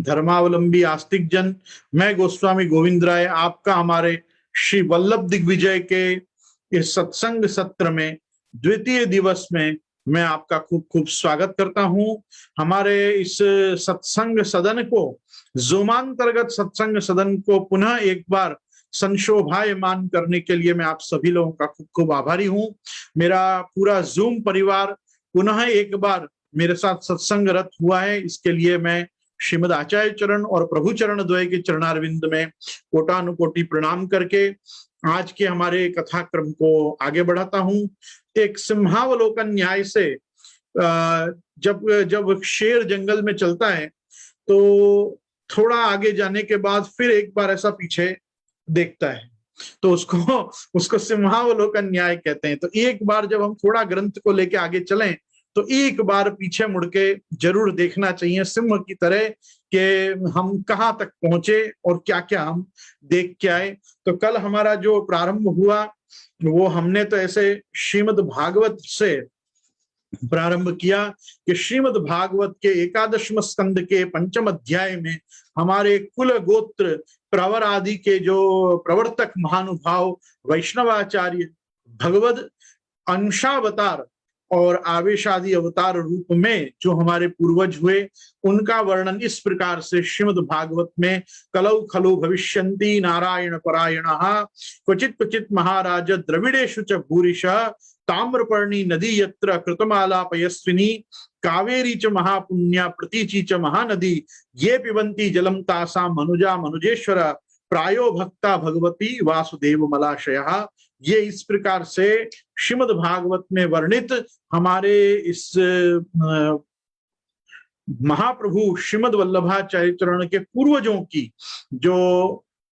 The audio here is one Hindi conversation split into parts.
धर्मावलंबी आस्तिक जन, मैं गोस्वामी गोविंद राय आपका हमारे श्री वल्लभ दिग्विजय के इस सत्संग सत्र में द्वितीय दिवस में मैं आपका खूब खूब स्वागत करता हूं। हमारे इस सत्संग सदन को, ज़ूमांतर्गत सत्संग सदन को पुनः एक बार संशोभायमान करने के लिए मैं आप सभी लोगों का खूब खूब आभारी हूं। मेरा पूरा जूम परिवार पुनः एक बार मेरे साथ सत्संग रत हुआ है, इसके लिए मैं श्रीमद आचार्य चरण और प्रभु चरण द्वय के चरणारविंद में कोटानुकोटि प्रणाम करके आज के हमारे कथा क्रम को आगे बढ़ाता हूं। एक सिंहावलोकन न्याय से जब जब शेर जंगल में चलता है तो थोड़ा आगे जाने के बाद फिर एक बार ऐसा पीछे देखता है, तो उसको सिंहावलोकन न्याय कहते हैं। तो एक बार जब हम थोड़ा ग्रंथ को लेके आगे चलें तो एक बार पीछे मुड़ के जरूर देखना चाहिए, सिंह की तरह, कि हम कहाँ तक पहुंचे और क्या क्या हम देख के आए। तो कल हमारा जो प्रारंभ हुआ वो हमने तो ऐसे श्रीमद् भागवत से प्रारंभ किया कि श्रीमद् भागवत के 11वें स्कंद के 5वें अध्याय में हमारे कुल गोत्र प्रवर आदि के जो प्रवर्तक महानुभाव वैष्णवाचार्य भगवद अंशावतार और आवेशादि अवतार रूप में जो हमारे पूर्वज हुए, उनका वर्णन इस प्रकार से श्रीमद् भागवत में कलौ खलु भविष्यन्ति नारायण परायणः क्वचित् क्वचित् महाराज द्रविडेषु च भूरिशः ताम्रपर्णी नदी यत्र कृतमाला पयस्विनी कावेरी च महापुण्या प्रतीचि च महानदी ये पिबन्ति जलम तासां मनुजा मनुजेश्वर प्रायो भक्ता भगवती वासुदेव मलाशयः। ये इस प्रकार से श्रीमद् भागवत में वर्णित हमारे इस महाप्रभु श्रीमद् वल्लभाचार्य चरण के पूर्वजों की जो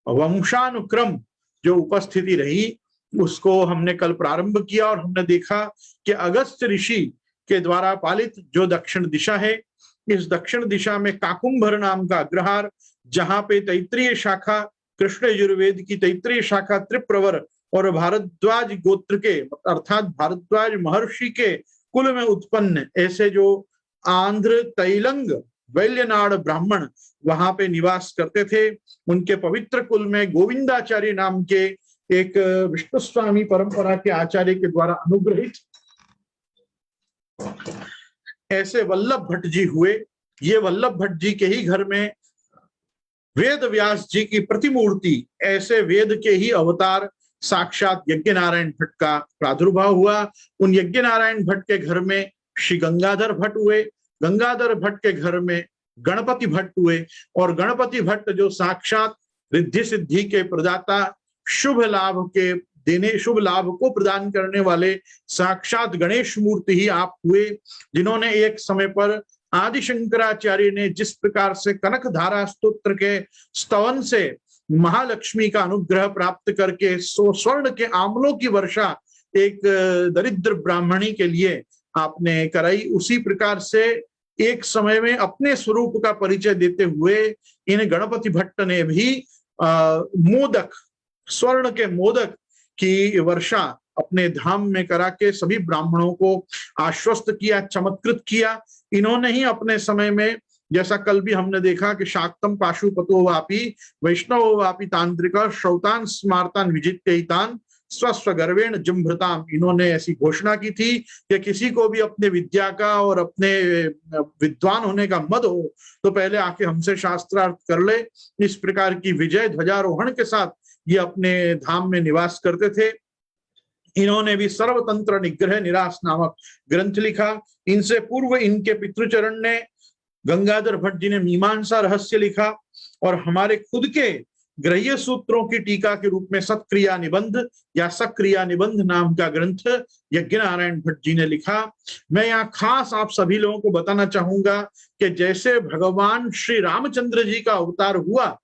वंशानुक्रम जो उपस्थिति रही उसको हमने कल प्रारंभ किया और हमने देखा कि अगस्त्य ऋषि के द्वारा पालित जो दक्षिण दिशा है, इस दक्षिण दिशा में काकुंभर नाम का अग्रहार, जहां पे तैत्रीय शाखा, कृष्ण यजुर्वेद की तैत्रीय शाखा त्रिप्रवर और भारद्वाज गोत्र के अर्थात भारद्वाज महर्षि के कुल में उत्पन्न ऐसे जो आंध्र तैलंग वैल्यनाड ब्राह्मण वहां पे निवास करते थे, उनके पवित्र कुल में गोविंदाचार्य नाम के एक विष्णु स्वामी परंपरा के आचार्य के द्वारा अनुग्रहित ऐसे वल्लभ भट्ट जी हुए। ये वल्लभ भट्ट जी के ही घर में वेद व्यास जी की प्रतिमूर्ति, ऐसे वेद के ही अवतार साक्षात यज्ञ नारायण भट्ट का प्रादुर्भाव हुआ। उन यज्ञ नारायण भट्ट के घर में श्री गंगाधर भट्ट हुए, गंगाधर भट्ट के घर में गणपति भट्ट हुए, और गणपति भट्ट जो साक्षात रिद्धि सिद्धि के प्रदाता, शुभ लाभ के देने, शुभ लाभ को प्रदान करने वाले साक्षात गणेश मूर्ति ही आप हुए, जिन्होंने एक समय पर आदि शंकराचार्य ने जिस प्रकार से कनक धारा स्तोत्र के स्तवन से महालक्ष्मी का अनुग्रह प्राप्त करके स्वर्ण के आमलों की वर्षा एक दरिद्र ब्राह्मणी के लिए आपने कराई, उसी प्रकार से एक समय में अपने स्वरूप का परिचय देते हुए इन गणपति भट्ट ने भी मोदक, स्वर्ण के मोदक की वर्षा अपने धाम में करा के सभी ब्राह्मणों को आश्वस्त किया, चमत्कृत किया। इन्होंने ही अपने समय में, जैसा कल भी हमने देखा कि शाक्तम पाशुपतो वापी वैष्णव वापी तांत्रिक श्रौतान स्मार्तान विजित्यैतान स्वस्व गर्वेण जिम्भृताम, इन्होंने ऐसी घोषणा की थी कि किसी को भी अपने विद्या का और अपने विद्वान होने का मद हो तो पहले आके हमसे शास्त्रार्थ कर ले। इस प्रकार की विजय ध्वजारोहण के साथ ये अपने धाम में निवास करते थे। इन्होंने भी सर्वतंत्र निग्रह निराश नामक ग्रंथ लिखा। इनसे पूर्व इनके पितृचरण ने, गंगाधर भट्ट जी ने मीमांसा रहस्य लिखा, और हमारे खुद के ग्रह्य सूत्रों की टीका के रूप में सत्क्रिया निबंध या सक्रिया निबंध नाम का ग्रंथ यज्ञ नारायण भट्ट जी ने लिखा। मैं यहाँ खास आप सभी लोगों को बताना चाहूंगा कि जैसे भगवान श्री रामचंद्र जी का अवतार हुआ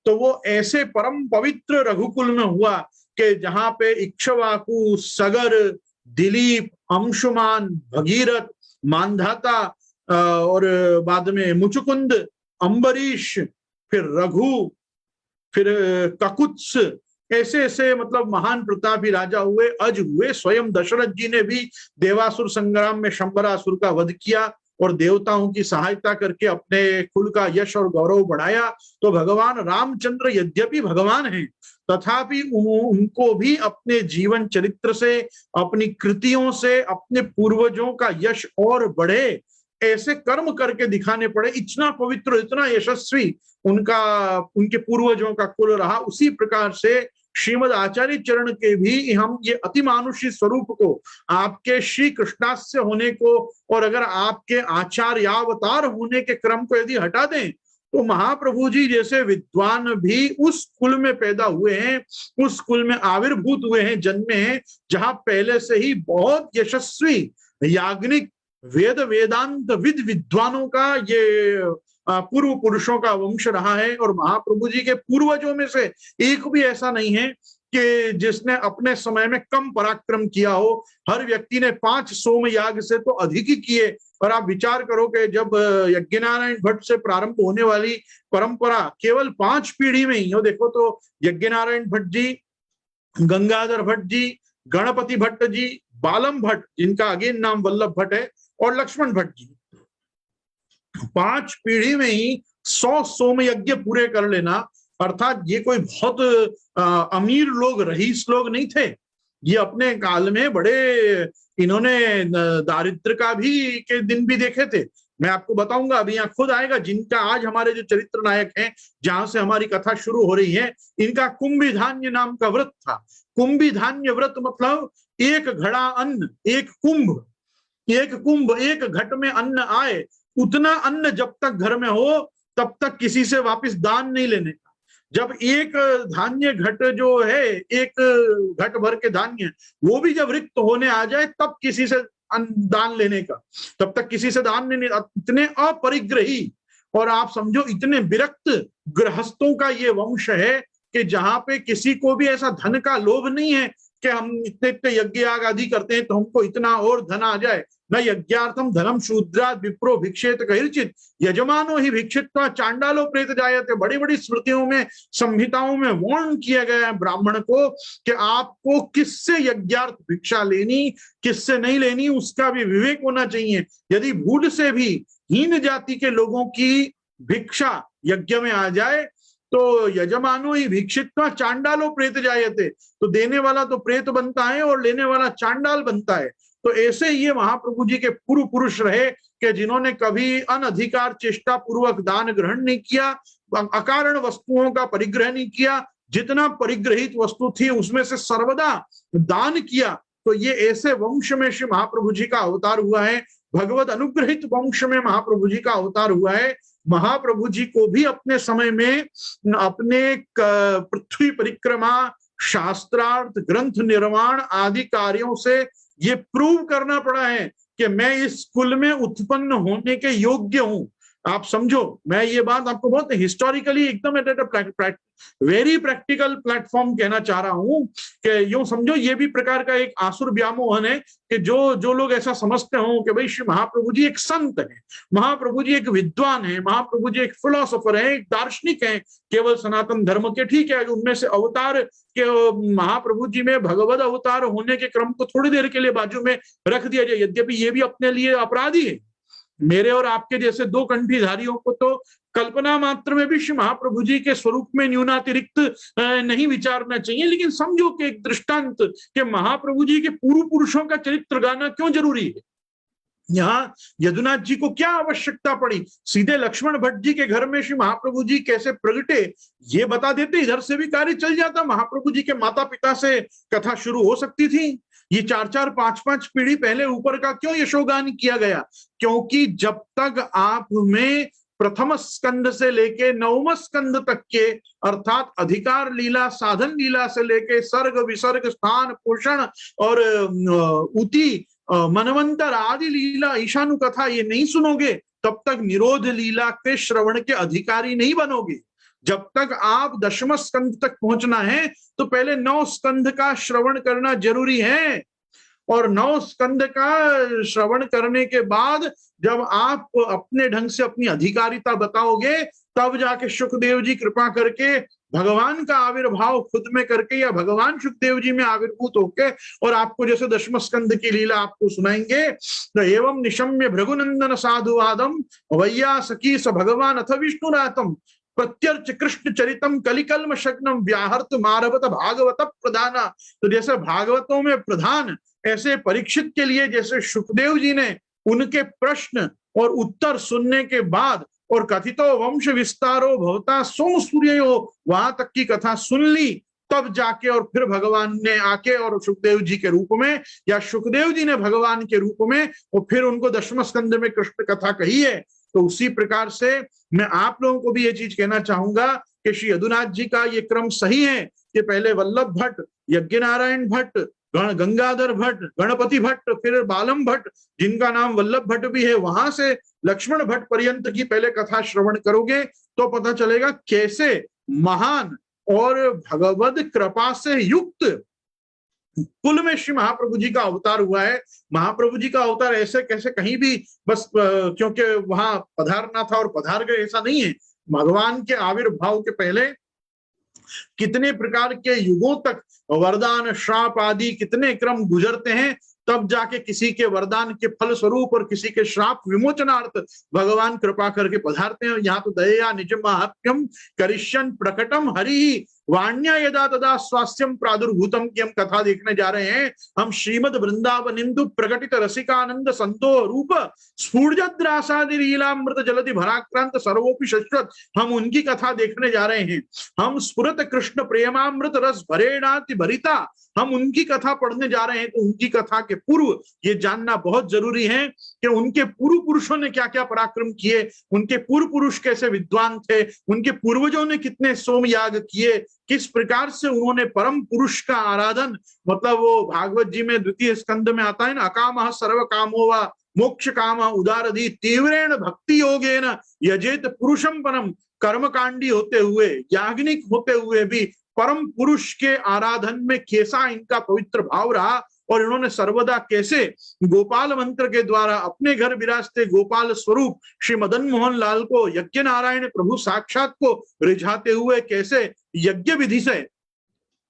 तो वो ऐसे परम पवित्र रघुकुल में हुआ कि जहां पे इक्ष्वाकु, सगर, दिलीप, अंशुमान, भगीरथ, मानधाता और बाद में मुचुकुंद, अम्बरीश, फिर रघु, फिर ककुत्स, ऐसे ऐसे मतलब महान प्रतापी राजा हुए, अज हुए। स्वयं दशरथ जी ने भी देवासुर संग्राम में शंबरासुर का वध किया, और देवताओं की सहायता करके अपने कुल का यश और गौरव बढ़ाया। तो भगवान रामचंद्र यद्यपि भगवान हैं, तथापि उनको भी अपने जीवन चरित्र से, अपनी कृतियों से, अपने पूर्वजों का यश और बढ़े, ऐसे कर्म करके दिखाने पड़े। इतना पवित्र, इतना यशस्वी उनके पूर्वजों का कुल रहा। उसी प्रकार से श्रीमद आचार्य चरण के भी हम ये अतिमानुषी स्वरूप को, आपके श्री कृष्णास्य होने को, और अगर आपके आचार्यावतार होने के क्रम को यदि हटा दें, तो महाप्रभु जी जैसे विद्वान भी उस कुल में पैदा हुए हैं, उस कुल में आविर्भूत हुए हैं, जन्मे हैं, जहां पहले से ही बहुत यशस्वी याज्ञनिक वेद वेदांत विद्वानों का ये पूर्व पुरुषों का वंश रहा है। और महाप्रभु जी के पूर्वजों में से एक भी ऐसा नहीं है कि जिसने अपने समय में कम पराक्रम किया हो। हर व्यक्ति ने 5 सोम याग से तो अधिक ही किए। और आप विचार करो कि जब यज्ञनारायण भट्ट से प्रारंभ होने वाली परंपरा केवल 5 पीढ़ी में ही हो, देखो तो यज्ञनारायण भट्ट जी, गंगाधर भट्ट जी, गणपति भट्ट जी, बालम भट्ट जिनका अगेन नाम वल्लभ भट्ट है, और लक्ष्मण भट्ट जी, 5 पीढ़ी में ही 100 सोम यज्ञ पूरे कर लेना, अर्थात ये कोई बहुत अमीर लोग, रईस लोग नहीं थे। ये अपने काल में बड़े, इन्होंने दारिद्र का भी के दिन भी देखे थे। मैं आपको बताऊंगा, अभी यहाँ खुद आएगा, जिनका आज हमारे जो चरित्र नायक हैं, जहां से हमारी कथा शुरू हो रही है, इनका कुंभी धान्य नाम का व्रत था। कुंभी धान्य व्रत मतलब एक घड़ा अन्न, एक कुंभ, एक घट में अन्न आए, उतना अन्न जब तक घर में हो तब तक किसी से वापस दान नहीं लेने का। जब एक धान्य घट जो है, एक घट भर के धान्य, वो भी जब रिक्त होने आ जाए तब किसी से दान लेने का, तब तक किसी से दान नहीं। इतने अपरिग्रही और आप समझो इतने विरक्त गृहस्थों का ये वंश है कि जहां पे किसी को भी ऐसा धन का लोभ नहीं है कि हम इतने इतने यज्ञ याग आदि करते हैं तो हमको इतना और धन आ जाए। न यज्ञार्थम धनम शूद्राद विप्रो भिक्षेत कैर्चित यजमानो ही भिक्षित्वा चांडालो प्रेत जायते। बड़ी बड़ी स्मृतियों में, संहिताओं में वार्न किया गया है ब्राह्मण को कि आपको किससे यज्ञार्थ भिक्षा लेनी, किससे नहीं लेनी, उसका भी विवेक होना चाहिए। यदि भूल से भी हीन जाति के लोगों की भिक्षा यज्ञ में आ जाए तो यजमानो ही भिक्षित्वा चांडालो प्रेत जायते, तो देने वाला तो प्रेत बनता है और लेने वाला चांडाल बनता है। तो ऐसे ये महाप्रभु जी के पूर्व पुरुष रहे कि जिन्होंने कभी अनधिकार चेष्टा पूर्वक दान ग्रहण नहीं किया, अकारण वस्तुओं का परिग्रह नहीं किया, जितना परिग्रहित वस्तु थी उसमें से सर्वदा दान किया। तो ये ऐसे वंश में श्री महाप्रभु जी का अवतार हुआ है, भगवत अनुग्रहित वंश में महाप्रभु जी का अवतार हुआ है। महाप्रभु जी को भी अपने समय में अपने पृथ्वी परिक्रमा, शास्त्रार्थ, ग्रंथ निर्माण आदि कार्यों से ये प्रूव करना पड़ा है कि मैं इस कुल में उत्पन्न होने के योग्य हूं। आप समझो, मैं ये बात आपको बहुत हिस्टोरिकली एकदम वेरी प्रैक्टिकल प्लेटफॉर्म कहना चाह रहा हूं कि यूं समझो ये भी प्रकार का एक आसुर व्यामोहन है कि जो लोग ऐसा समझते हो कि भाई श्री महाप्रभु जी एक संत है, महाप्रभु जी एक विद्वान है, महाप्रभु जी एक फिलोसोफर है, एक दार्शनिक है केवल सनातन धर्म के, ठीक है, उनमें से अवतार के महाप्रभु जी में भगवत अवतार होने के क्रम को थोड़ी देर के लिए बाजू में रख दिया जाए। यद्यपि ये भी अपने लिए अपराधी है। मेरे और आपके जैसे 2 कंठीधारियों को तो कल्पना मात्र में भी श्री महाप्रभु जी के स्वरूप में न्यूनातिरिक्त नहीं विचारना चाहिए। लेकिन समझो कि एक दृष्टांत के महाप्रभु जी के पूर्व पुरुषों का चरित्र गाना क्यों जरूरी है। यहाँ यदुनाथ जी को क्या आवश्यकता पड़ी, सीधे लक्ष्मण भट्ट जी के घर में श्री महाप्रभु जी कैसे प्रगटे ये बता देते, इधर से भी कार्य चल जाता। महाप्रभु जी के माता पिता से कथा शुरू हो सकती थी। ये 4-4, 5-5 पीढ़ी पहले ऊपर का क्यों यशोगान किया गया? क्योंकि जब तक आप में प्रथम स्कंद से लेके 9वें स्कंद तक के, अर्थात अधिकार लीला, साधन लीला से लेके सर्ग विसर्ग, स्थान पोषण और उति, मनवंतर आदि लीला, ईशानु कथा ये नहीं सुनोगे तब तक निरोध लीला के श्रवण के अधिकारी नहीं बनोगे। जब तक आप 10वें स्कंद तक पहुंचना है तो पहले 9 स्कंद का श्रवण करना जरूरी है। और 9 स्कंद का श्रवण करने के बाद जब आप अपने ढंग से अपनी अधिकारिता बताओगे तब जाके सुखदेव जी कृपा करके भगवान का आविर्भाव खुद में करके या भगवान सुखदेव जी में आविर्भूत होके और आपको जैसे दशम स्कंद की लीला आपको सुनाएंगे। तो एवं निशम्य भृगुनंदन साधुवादम वैया सखी स भगवान अथ विष्णुनाथम प्रत्यर्च कृष्ण चरितम कलिकल्म शग्नम व्याहर्त मारवत भागवत प्रधाना। तो जैसे भागवतों में प्रधान ऐसे परीक्षित के लिए जैसे सुखदेव जी ने उनके प्रश्न और उत्तर सुनने के बाद और कथितो वंश विस्तारो भवता सोम सूर्यो वहां तक की कथा सुन ली, तब जाके और फिर भगवान ने आके और सुखदेव जी के रूप में या सुखदेव जी ने भगवान के रूप में और फिर उनको दशम स्कंद में कृष्ण कथा कही है। तो उसी प्रकार से मैं आप लोगों को भी ये चीज कहना चाहूंगा कि श्री यदुनाथ जी का ये क्रम सही है कि पहले वल्लभ भट्ट, यज्ञ नारायण भट्ट, गंगाधर भट्ट, गणपति भट्ट, फिर बालम भट्ट जिनका नाम वल्लभ भट्ट भी है, वहां से लक्ष्मण भट्ट पर्यंत की पहले कथा श्रवण करोगे तो पता चलेगा कैसे महान और भगवद कृपा से युक्त कुल में श्री महाप्रभु जी का अवतार हुआ है। महाप्रभु जी का अवतार ऐसे कैसे कहीं भी बस क्योंकि वहां पधारना था और पधार गए ऐसा नहीं है। भगवान के आविर्भाव के पहले कितने प्रकार के युगों तक वरदान श्राप आदि कितने क्रम गुजरते हैं, तब जाके किसी के वरदान के फल स्वरूप और किसी के श्राप विमोचनार्थ भगवान कृपा करके पधारते हैं। यहाँ तो दया निज महात्म्यम करिष्यन प्रकटम हरि वाण्या यदा तदा स्वास्थ्यम प्रादुर्भूतम की हम कथा देखने जा रहे हैं। हम श्रीमद वृंदावन इंदु प्रकटित रसिकानंद संतो रूप स्फूर्जद्रासादि लीलामृत जलधि भराक्रांत सर्वोपि शश्वत, हम उनकी कथा देखने जा रहे हैं। हम स्फुरत कृष्ण प्रेमामृत रस भरेणाति भरिता, हम उनकी कथा पढ़ने जा रहे हैं। तो उनकी कथा के पूर्व ये जानना बहुत जरूरी है कि उनके पूर्व पुरुषों ने क्या क्या पराक्रम किए, उनके पूर्व पुरुष कैसे विद्वान थे, उनके पूर्वजों ने कितने सोम याग किए, किस प्रकार से उन्होंने परम पुरुष का आराधन, मतलब वो भागवत जी में द्वितीय स्कंद में आता है ना, अकामः सर्व कामो वा मोक्ष काम उदारधि तीव्रेण भक्ति योगेन यजेत पुरुषम परम, कर्मकांडी होते हुए याग्निक होते हुए भी परम पुरुष के आराधन में कैसा इनका पवित्र भाव रहा और इन्होंने सर्वदा कैसे गोपाल मंत्र के द्वारा अपने घर विराजते गोपाल स्वरूप श्री मदन मोहन लाल को यज्ञ नारायण प्रभु साक्षात को रिझाते हुए कैसे यज्ञ विधि से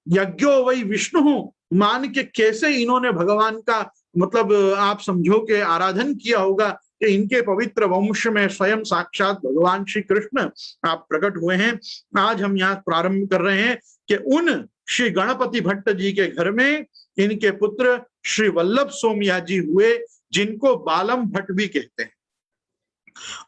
यज्ञो वही विष्णु मान के कैसे इन्होंने भगवान का मतलब आप समझो के आराधन किया होगा कि इनके पवित्र वंश में स्वयं साक्षात भगवान श्री कृष्ण आप प्रकट हुए हैं। आज हम यहाँ प्रारंभ कर रहे हैं कि उन श्री गणपति भट्ट जी के घर में इनके पुत्र श्री वल्लभ सोमया जी हुए, जिनको बालम भट्ट भी कहते हैं।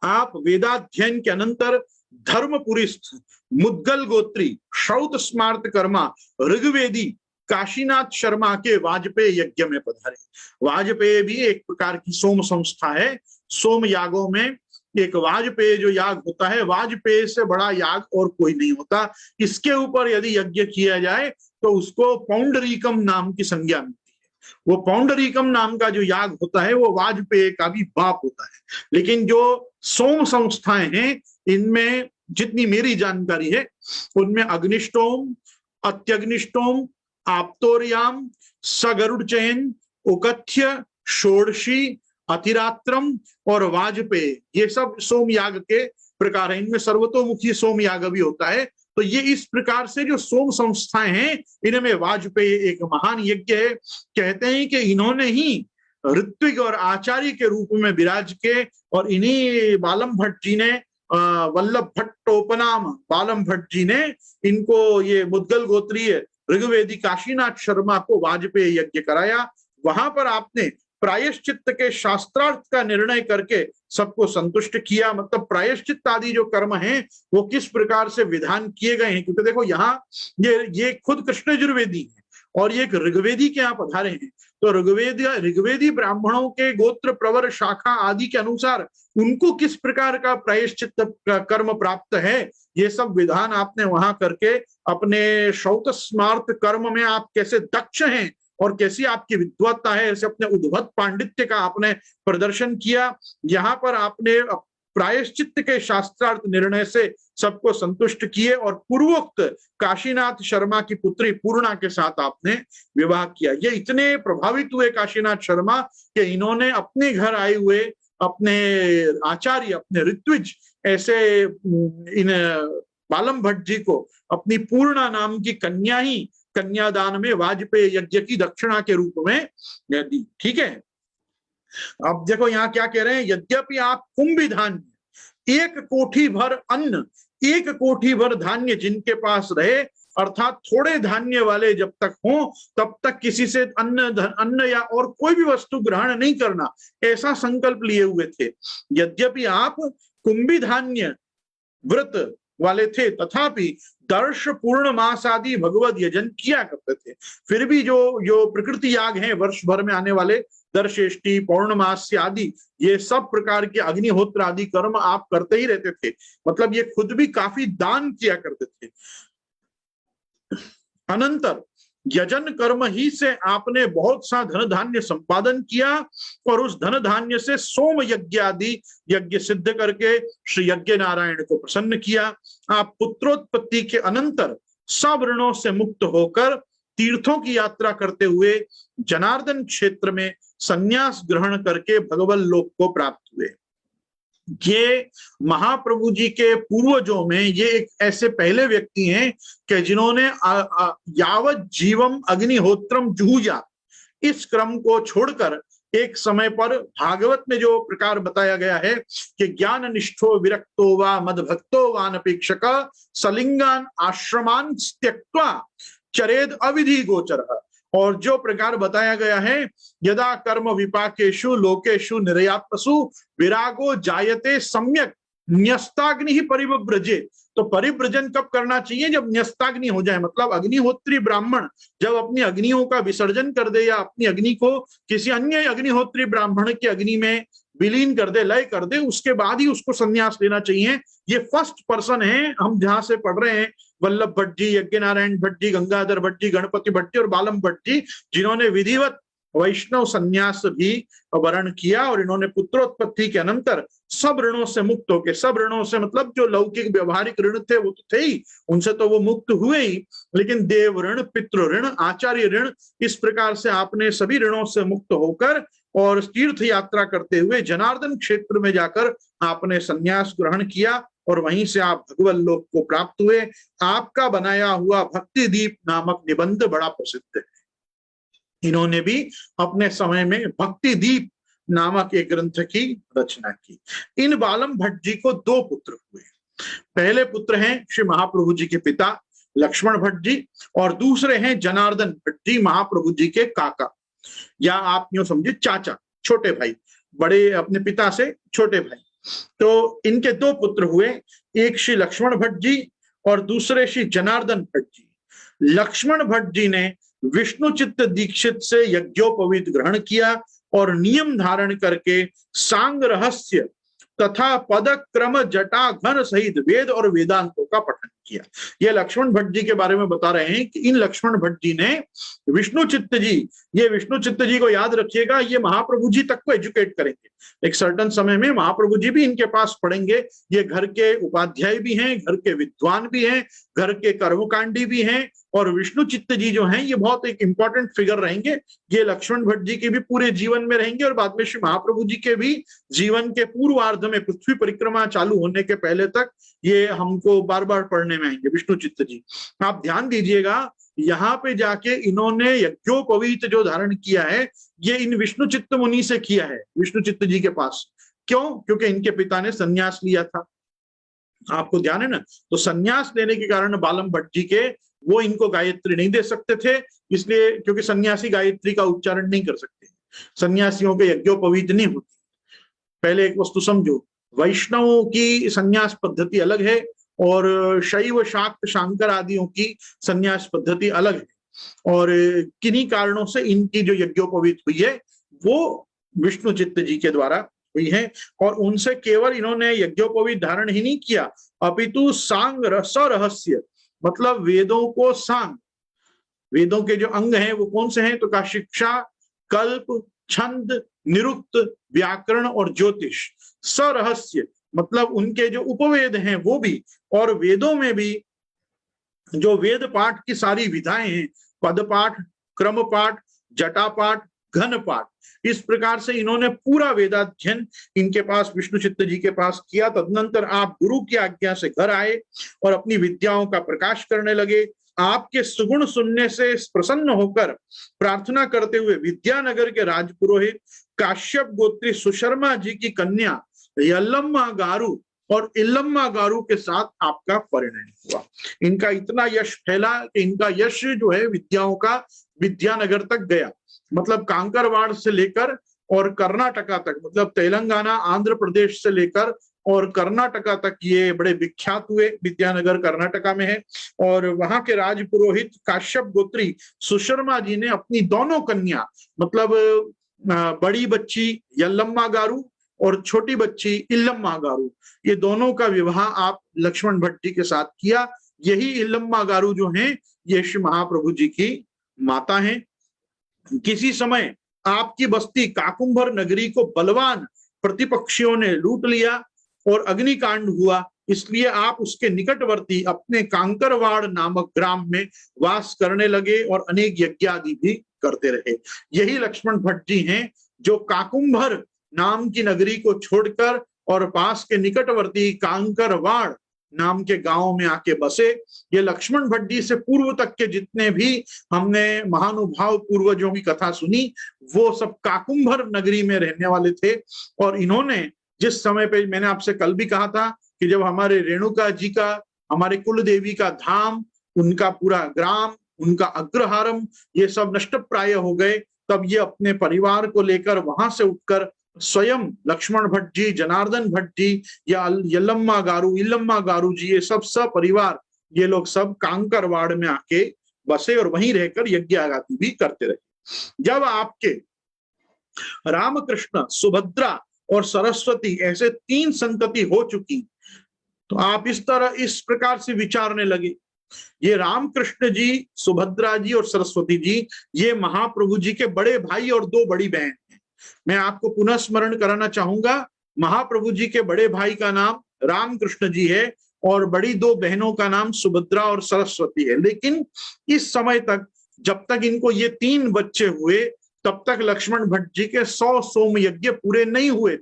आप वेदाध्ययन के अनंतर धर्मपुरिस्थ मुद्गल गोत्री श्रौत स्मार्त कर्मा ऋग्वेदी काशीनाथ शर्मा के वाजपेयी यज्ञ में पधारे। वाजपेयी भी एक प्रकार की सोम संस्था है। सोम यागों में एक वाजपेयी जो याग होता है, वाजपेयी से बड़ा याग और कोई नहीं होता। इसके ऊपर यदि यज्ञ किया जाए तो उसको पौंडरीकम नाम की संज्ञा मिलती है। वो पौंडरीकम नाम का जो याग होता है वो वाजपेयी का भी बाप होता है। लेकिन जो सोम संस्थाएं हैं इनमें जितनी मेरी जानकारी है उनमें अग्निष्टोम, अत्यग्निष्टोम, आप्तोर्याम, सगरुड़ चयन, उकथ्य, षोडशी, अतिरात्रम और वाजपेयी, ये सब सोम याग के प्रकार है। इनमें सर्वतोमुखी सोम याग भी होता है। तो ये इस प्रकार से जो सोम संस्थाएं हैं इनमें वाजपेयी एक महान यज्ञ है। कहते हैं कि इन्होंने ही ऋत्विक और आचार्य के रूप में विराज के और इन्हीं बालम भट्ट जी ने वल्लभ भट्टोपनाम बालम भट्ट जी ने इनको ये मुद्गल गोत्रीय ऋग्वेदी काशीनाथ शर्मा को वाजपेयी यज्ञ कराया। वहां पर आपने प्रायश्चित्त के शास्त्रार्थ का निर्णय करके सबको संतुष्ट किया। मतलब प्रायश्चित्त आदि जो कर्म हैं वो किस प्रकार से विधान किए गए हैं, क्योंकि देखो यहाँ ये खुद कृष्ण यजुर्वेदी है और ये एक ऋग्वेदी के यहाँ पधारे हैं। तो ऋग्वेदी ब्राह्मणों के गोत्र प्रवर शाखा आदि के अनुसार उनको किस प्रकार का प्रायश्चित्त कर्म प्राप्त है, ये सब विधान आपने वहां करके अपने शौत स्मार्त कर्म में आप कैसे दक्ष हैं और कैसी आपकी विद्वत्ता है, ऐसे अपने उद्भत पांडित्य का आपने प्रदर्शन किया। यहाँ पर आपने प्रायश्चित्त के शास्त्रार्थ निर्णय से सबको संतुष्ट किए और पूर्वोक्त काशीनाथ शर्मा की पुत्री पूर्णा के साथ आपने विवाह किया। ये इतने प्रभावित हुए काशीनाथ शर्मा कि इन्होंने अपने घर आए हुए अपने आचार्य, अपने ऋत्विज ऐसे इन बालम भट्ट जी को अपनी पूर्णा नाम की कन्या ही कन्यादान में वाजपेयी यज्ञ की दक्षिणा के रूप में दी। ठीक है, अब देखो यहाँ क्या कह रहे हैं, यद्यपि आप कुंभी धान्य 1 कोठी भर अन्न, 1 कोठी भर धान्य जिनके पास रहे, अर्थात थोड़े धान्य वाले जब तक हों तब तक किसी से अन्न या और कोई भी वस्तु ग्रहण नहीं करना, ऐसा संकल्प लिए हुए थे। यद्यपि आप कुंभी धान्य व्रत वाले थे, तथापि दर्श पूर्णमास आदि भगवत यजन किया करते थे। फिर भी जो प्रकृति याग हैं वर्ष भर में आने वाले, दर्शेष्टि, पौर्णमास आदि, ये सब प्रकार के अग्निहोत्र आदि कर्म आप करते ही रहते थे। मतलब ये खुद भी काफी दान किया करते थे। अनंतर यजन कर्म ही से आपने बहुत सा धन धान्य संपादन किया और उस धन धान्य से सोम यज्ञ आदि यज्ञ सिद्ध करके श्री यज्ञ नारायण को प्रसन्न किया। आप पुत्रोत्पत्ति के अनंतर सब ऋणों से मुक्त होकर तीर्थों की यात्रा करते हुए जनार्दन क्षेत्र में संन्यास ग्रहण करके भगवत लोक को प्राप्त हुए। ये महाप्रभु जी के पूर्वजों में ये एक ऐसे पहले व्यक्ति हैं कि जिन्होंने यावत जीवम अग्निहोत्रम जुहुजा इस क्रम को छोड़कर एक समय पर भागवत में जो प्रकार बताया गया है कि ज्ञान निष्ठो विरक्तो वा मदभक्तो वानपेक्षक सलिंगान आश्रमान त्यक्त्वा चरेद अविधि गोचर, और जो प्रकार बताया गया है यदा कर्म विपाकेषु लोकेषु निर्यात्मसु विरागो जायते सम्यक न्यस्ताग्नि ही परिव्रजे। तो परिव्रजन कब करना चाहिए, जब न्यस्ताग्नि हो जाए, मतलब अग्निहोत्री ब्राह्मण जब अपनी अग्नियों का विसर्जन कर दे या अपनी अग्नि को किसी अन्य अग्निहोत्री ब्राह्मण की अग्नि में विलीन कर दे, लय कर दे, उसके बाद ही उसको संन्यास लेना चाहिए। ये फर्स्ट पर्सन है हम जहां से पढ़ रहे हैं, वल्लभ भट्ट जी, यज्ञ नारायण भट्ट जी, गंगाधर भट्ट जी, गणपति भट्ट जी और बालम भट्ट जी, जिन्होंने विधिवत वैष्णव संन्यास भी वर्ण किया और इन्होंने पुत्रोत्पत्ति के अनंतर सब ऋणों से मुक्त होके, सब ऋणों से मतलब जो लौकिक व्यवहारिक ऋण थे वो तो थे ही, उनसे तो वो मुक्त हुए ही, लेकिन देव ऋण, पितृ ऋण, आचार्य ऋण, इस प्रकार से आपने सभी ऋणों से मुक्त होकर और तीर्थ यात्रा करते हुए जनार्दन क्षेत्र में जाकर आपने संन्यास ग्रहण किया और वहीं से आप भगवत लोक को प्राप्त हुए। आपका बनाया हुआ भक्ति दीप नामक निबंध बड़ा प्रसिद्ध है। इन्होंने भी अपने समय में भक्ति दीप नामक एक ग्रंथ की रचना की। इन बालम भट्ट जी को 2 पुत्र हुए। पहले पुत्र हैं श्री महाप्रभु जी के पिता लक्ष्मण भट्ट जी और दूसरे हैं जनार्दन भट्ट जी, महाप्रभु जी के काका, या आप यूं समझिए चाचा, छोटे भाई, बड़े अपने पिता से छोटे भाई। तो इनके 2 पुत्र हुए, एक श्री लक्ष्मण भट्ट जी और दूसरे श्री जनार्दन भट्ट जी। लक्ष्मण भट्ट जी ने विष्णु चित्त दीक्षित से यज्ञोपवीत ग्रहण किया और नियम धारण करके सांग रहस्य तथा पद क्रम जटा घन सहित वेद और वेदांतों का पठन किया। ये लक्ष्मण भट्ट जी के बारे में बता रहे हैं कि इन लक्ष्मण भट्ट जी ने विष्णु चित्त जी, ये विष्णु चित्त जी को याद रखिएगा, ये महाप्रभु जी तक को एजुकेट करेंगे। एक सर्टन समय में महाप्रभु जी भी इनके पास पढ़ेंगे। ये घर के उपाध्याय भी हैं, घर के विद्वान भी हैं, घर के कर्मकांडी भी हैं, और विष्णु चित्त जी जो हैं ये बहुत एक इंपॉर्टेंट फिगर रहेंगे। ये लक्ष्मण भट्ट जी के भी पूरे जीवन में रहेंगे और बाद में श्री महाप्रभु जी के भी जीवन के पूर्वार्ध में, पृथ्वी परिक्रमा चालू होने के पहले तक ये हमको बार बार पढ़ने में आएंगे विष्णु चित्त जी। आप ध्यान दीजिएगा, यहाँ पे जाके इन्होंने यज्ञोपवीत जो धारण किया है ये इन विष्णु चित्त मुनि से किया है, विष्णु चित्त जी के पास। क्यों? क्योंकि इनके पिता ने संन्यास लिया था, आपको ध्यान है ना। तो संन्यास लेने के कारण बालम भट्ट जी के वो इनको गायत्री नहीं दे सकते थे, इसलिए, क्योंकि सन्यासी गायत्री का उच्चारण नहीं कर सकते, सन्यासियों के यज्ञोपवीत नहीं होती। पहले एक वस्तु समझो, वैष्णवों की संन्यास पद्धति अलग है और शैव शाक्त शांकर आदियों की संन्यास पद्धति अलग है, और किन्हीं कारणों से इनकी जो यज्ञोपवीत हुई है वो विष्णु चित्त जी के द्वारा हुई है। और उनसे केवल इन्होंने यज्ञोपवीत धारण ही नहीं किया, अपितु सांग रहस्य, मतलब वेदों को सांग, वेदों के जो अंग हैं वो कौन से हैं, तो का शिक्षा, कल्प, छंद, निरुक्त, व्याकरण और ज्योतिष। सरहस्य मतलब उनके जो उपवेद हैं वो भी, और वेदों में भी जो वेद पाठ की सारी विधाएं हैं, पद पाठ, क्रम पाठ, जटा पाठ, घन पाठ। इस प्रकार से इन्होंने पूरा वेदाध्ययन इनके पास विष्णु चित्त जी के पास किया। तदनंतर आप गुरु की आज्ञा से घर आए और अपनी विद्याओं का प्रकाश करने लगे। आपके सुगुण सुनने से प्रसन्न होकर प्रार्थना करते हुए विद्यानगर के राजपुरोहित काश्यप गोत्री सुशर्मा जी की कन्या यल्लम्मा गारू और इल्लम्मा गारू के साथ आपका परिणय हुआ। इनका इतना यश फैला कि इनका यश जो है विद्याओं का विद्यानगर तक गया। मतलब कांकरवाड़ से लेकर और कर्नाटका तक, मतलब तेलंगाना आंध्र प्रदेश से लेकर और कर्नाटका तक ये बड़े विख्यात हुए। विद्यानगर कर्नाटका में है। और वहां के राजपुरोहित काश्यप गोत्री सुशर्मा जी ने अपनी दोनों कन्या, मतलब बड़ी बच्ची यल्लम्मा गारू और छोटी बच्ची इल्लम्मा गारू, ये दोनों का विवाह आप लक्ष्मण भट्ट जी के साथ किया। यही इल्लम्मा गारू जो हैं ये श्री महाप्रभु जी की माता हैं। किसी समय आपकी बस्ती काकुंभर नगरी को बलवान प्रतिपक्षियों ने लूट लिया और अग्निकांड हुआ, इसलिए आप उसके निकटवर्ती अपने कांकरवाड़ नामक ग्राम में वास करने लगे और अनेक यज्ञ आदि भी करते रहे। यही लक्ष्मण भट्ट जी हैं जो काकुंभर नाम की नगरी को छोड़कर और पास के निकटवर्ती कांकरवाड़ नाम के गांव में आके बसे। ये लक्ष्मण भट्ट जी से पूर्व तक के जितने भी हमने महानुभाव पूर्वजों की कथा सुनी वो सब काकुंभर नगरी में रहने वाले थे। और इन्होंने जिस समय पे, मैंने आपसे कल भी कहा था कि जब हमारे रेणुका जी का, हमारे कुल देवी का धाम, उनका पूरा ग्राम, उनका अग्रहारम ये सब नष्ट प्राय हो गए, तब ये अपने परिवार को लेकर वहां से उठकर स्वयं लक्ष्मण भट्ट जी, जनार्दन भट्ट जी या यल्लम्मा गारू, इल्लम्मा गारू जी, ये सब परिवार ये लोग सब कांकरवाड़ में आके बसे और वहीं रहकर यज्ञ आदि भी करते रहे। जब आपके रामकृष्ण, सुभद्रा और सरस्वती ऐसे 3 संतति हो चुकी, तो आप इस प्रकार से विचारने लगे, ये रामकृष्ण जी, सुभद्रा जी और सरस्वती जी ये महाप्रभु जी के बड़े भाई और 2 बड़ी बहन हैं। मैं आपको पुनः स्मरण कराना चाहूंगा, महाप्रभु जी के बड़े भाई का नाम रामकृष्ण जी है और बड़ी 2 बहनों का नाम सुभद्रा और सरस्वती है। लेकिन इस समय तक, जब तक इनको ये 3 बच्चे हुए, तब तक लक्ष्मण भट्ट जी के 100 सोम यज्ञ पूरे नहीं हुए थे।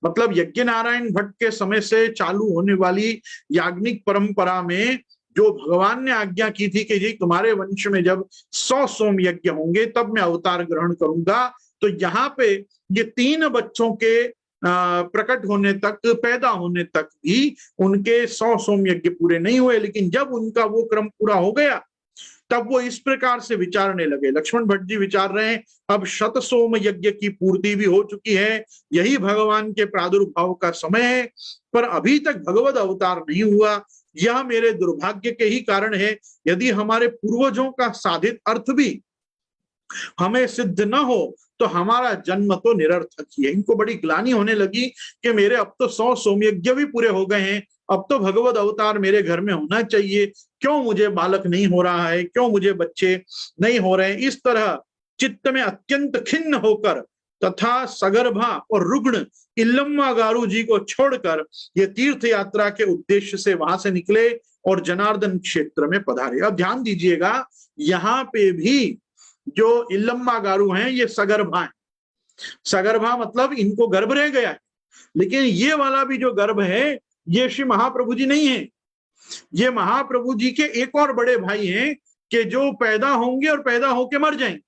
मतलब यज्ञ नारायण भट्ट के समय से चालू होने वाली याज्ञिक परंपरा में जो भगवान ने आज्ञा की थी कि जी तुम्हारे वंश में जब 100 सोम यज्ञ होंगे तब मैं अवतार ग्रहण करूंगा, तो यहाँ पे ये 3 बच्चों के प्रकट होने तक, पैदा होने तक भी उनके 100 सोम यज्ञ पूरे नहीं हुए। लेकिन जब उनका वो क्रम पूरा हो गया तब वो इस प्रकार से विचारने लगे। लक्ष्मण भट्ट जी विचार रहे हैं अब 100 सोम यज्ञ की पूर्ति भी हो चुकी है, यही भगवान के प्रादुर्भाव का समय है, पर अभी तक भगवद अवतार नहीं हुआ। यह मेरे दुर्भाग्य के ही कारण है। यदि हमारे पूर्वजों का साधित अर्थ भी हमें सिद्ध न हो तो हमारा जन्म तो निरर्थक ही है। इनको बड़ी ग्लानि होने लगी कि मेरे अब तो 100 सोमयज्ञ भी पूरे हो गए हैं, अब तो भगवद अवतार मेरे घर में होना चाहिए, क्यों मुझे बालक नहीं हो रहा है, क्यों मुझे बच्चे नहीं हो रहे हैं। इस तरह चित्त में अत्यंत खिन्न होकर तथा सगर्भा और रुग्ण इल्लम्मा गारू जी को छोड़कर ये तीर्थ यात्रा के उद्देश्य से वहां से निकले और जनार्दन क्षेत्र में पधारे। अब ध्यान दीजिएगा, यहाँ पे भी जो इल्लम्मा गारू हैं ये सगर्भा हैं। सगर्भा मतलब इनको गर्भ रह गया है, लेकिन ये वाला भी जो गर्भ है ये श्री महाप्रभु जी नहीं है। ये महाप्रभु जी के एक और बड़े भाई हैं कि जो पैदा होंगे और पैदा होके मर जाएंगे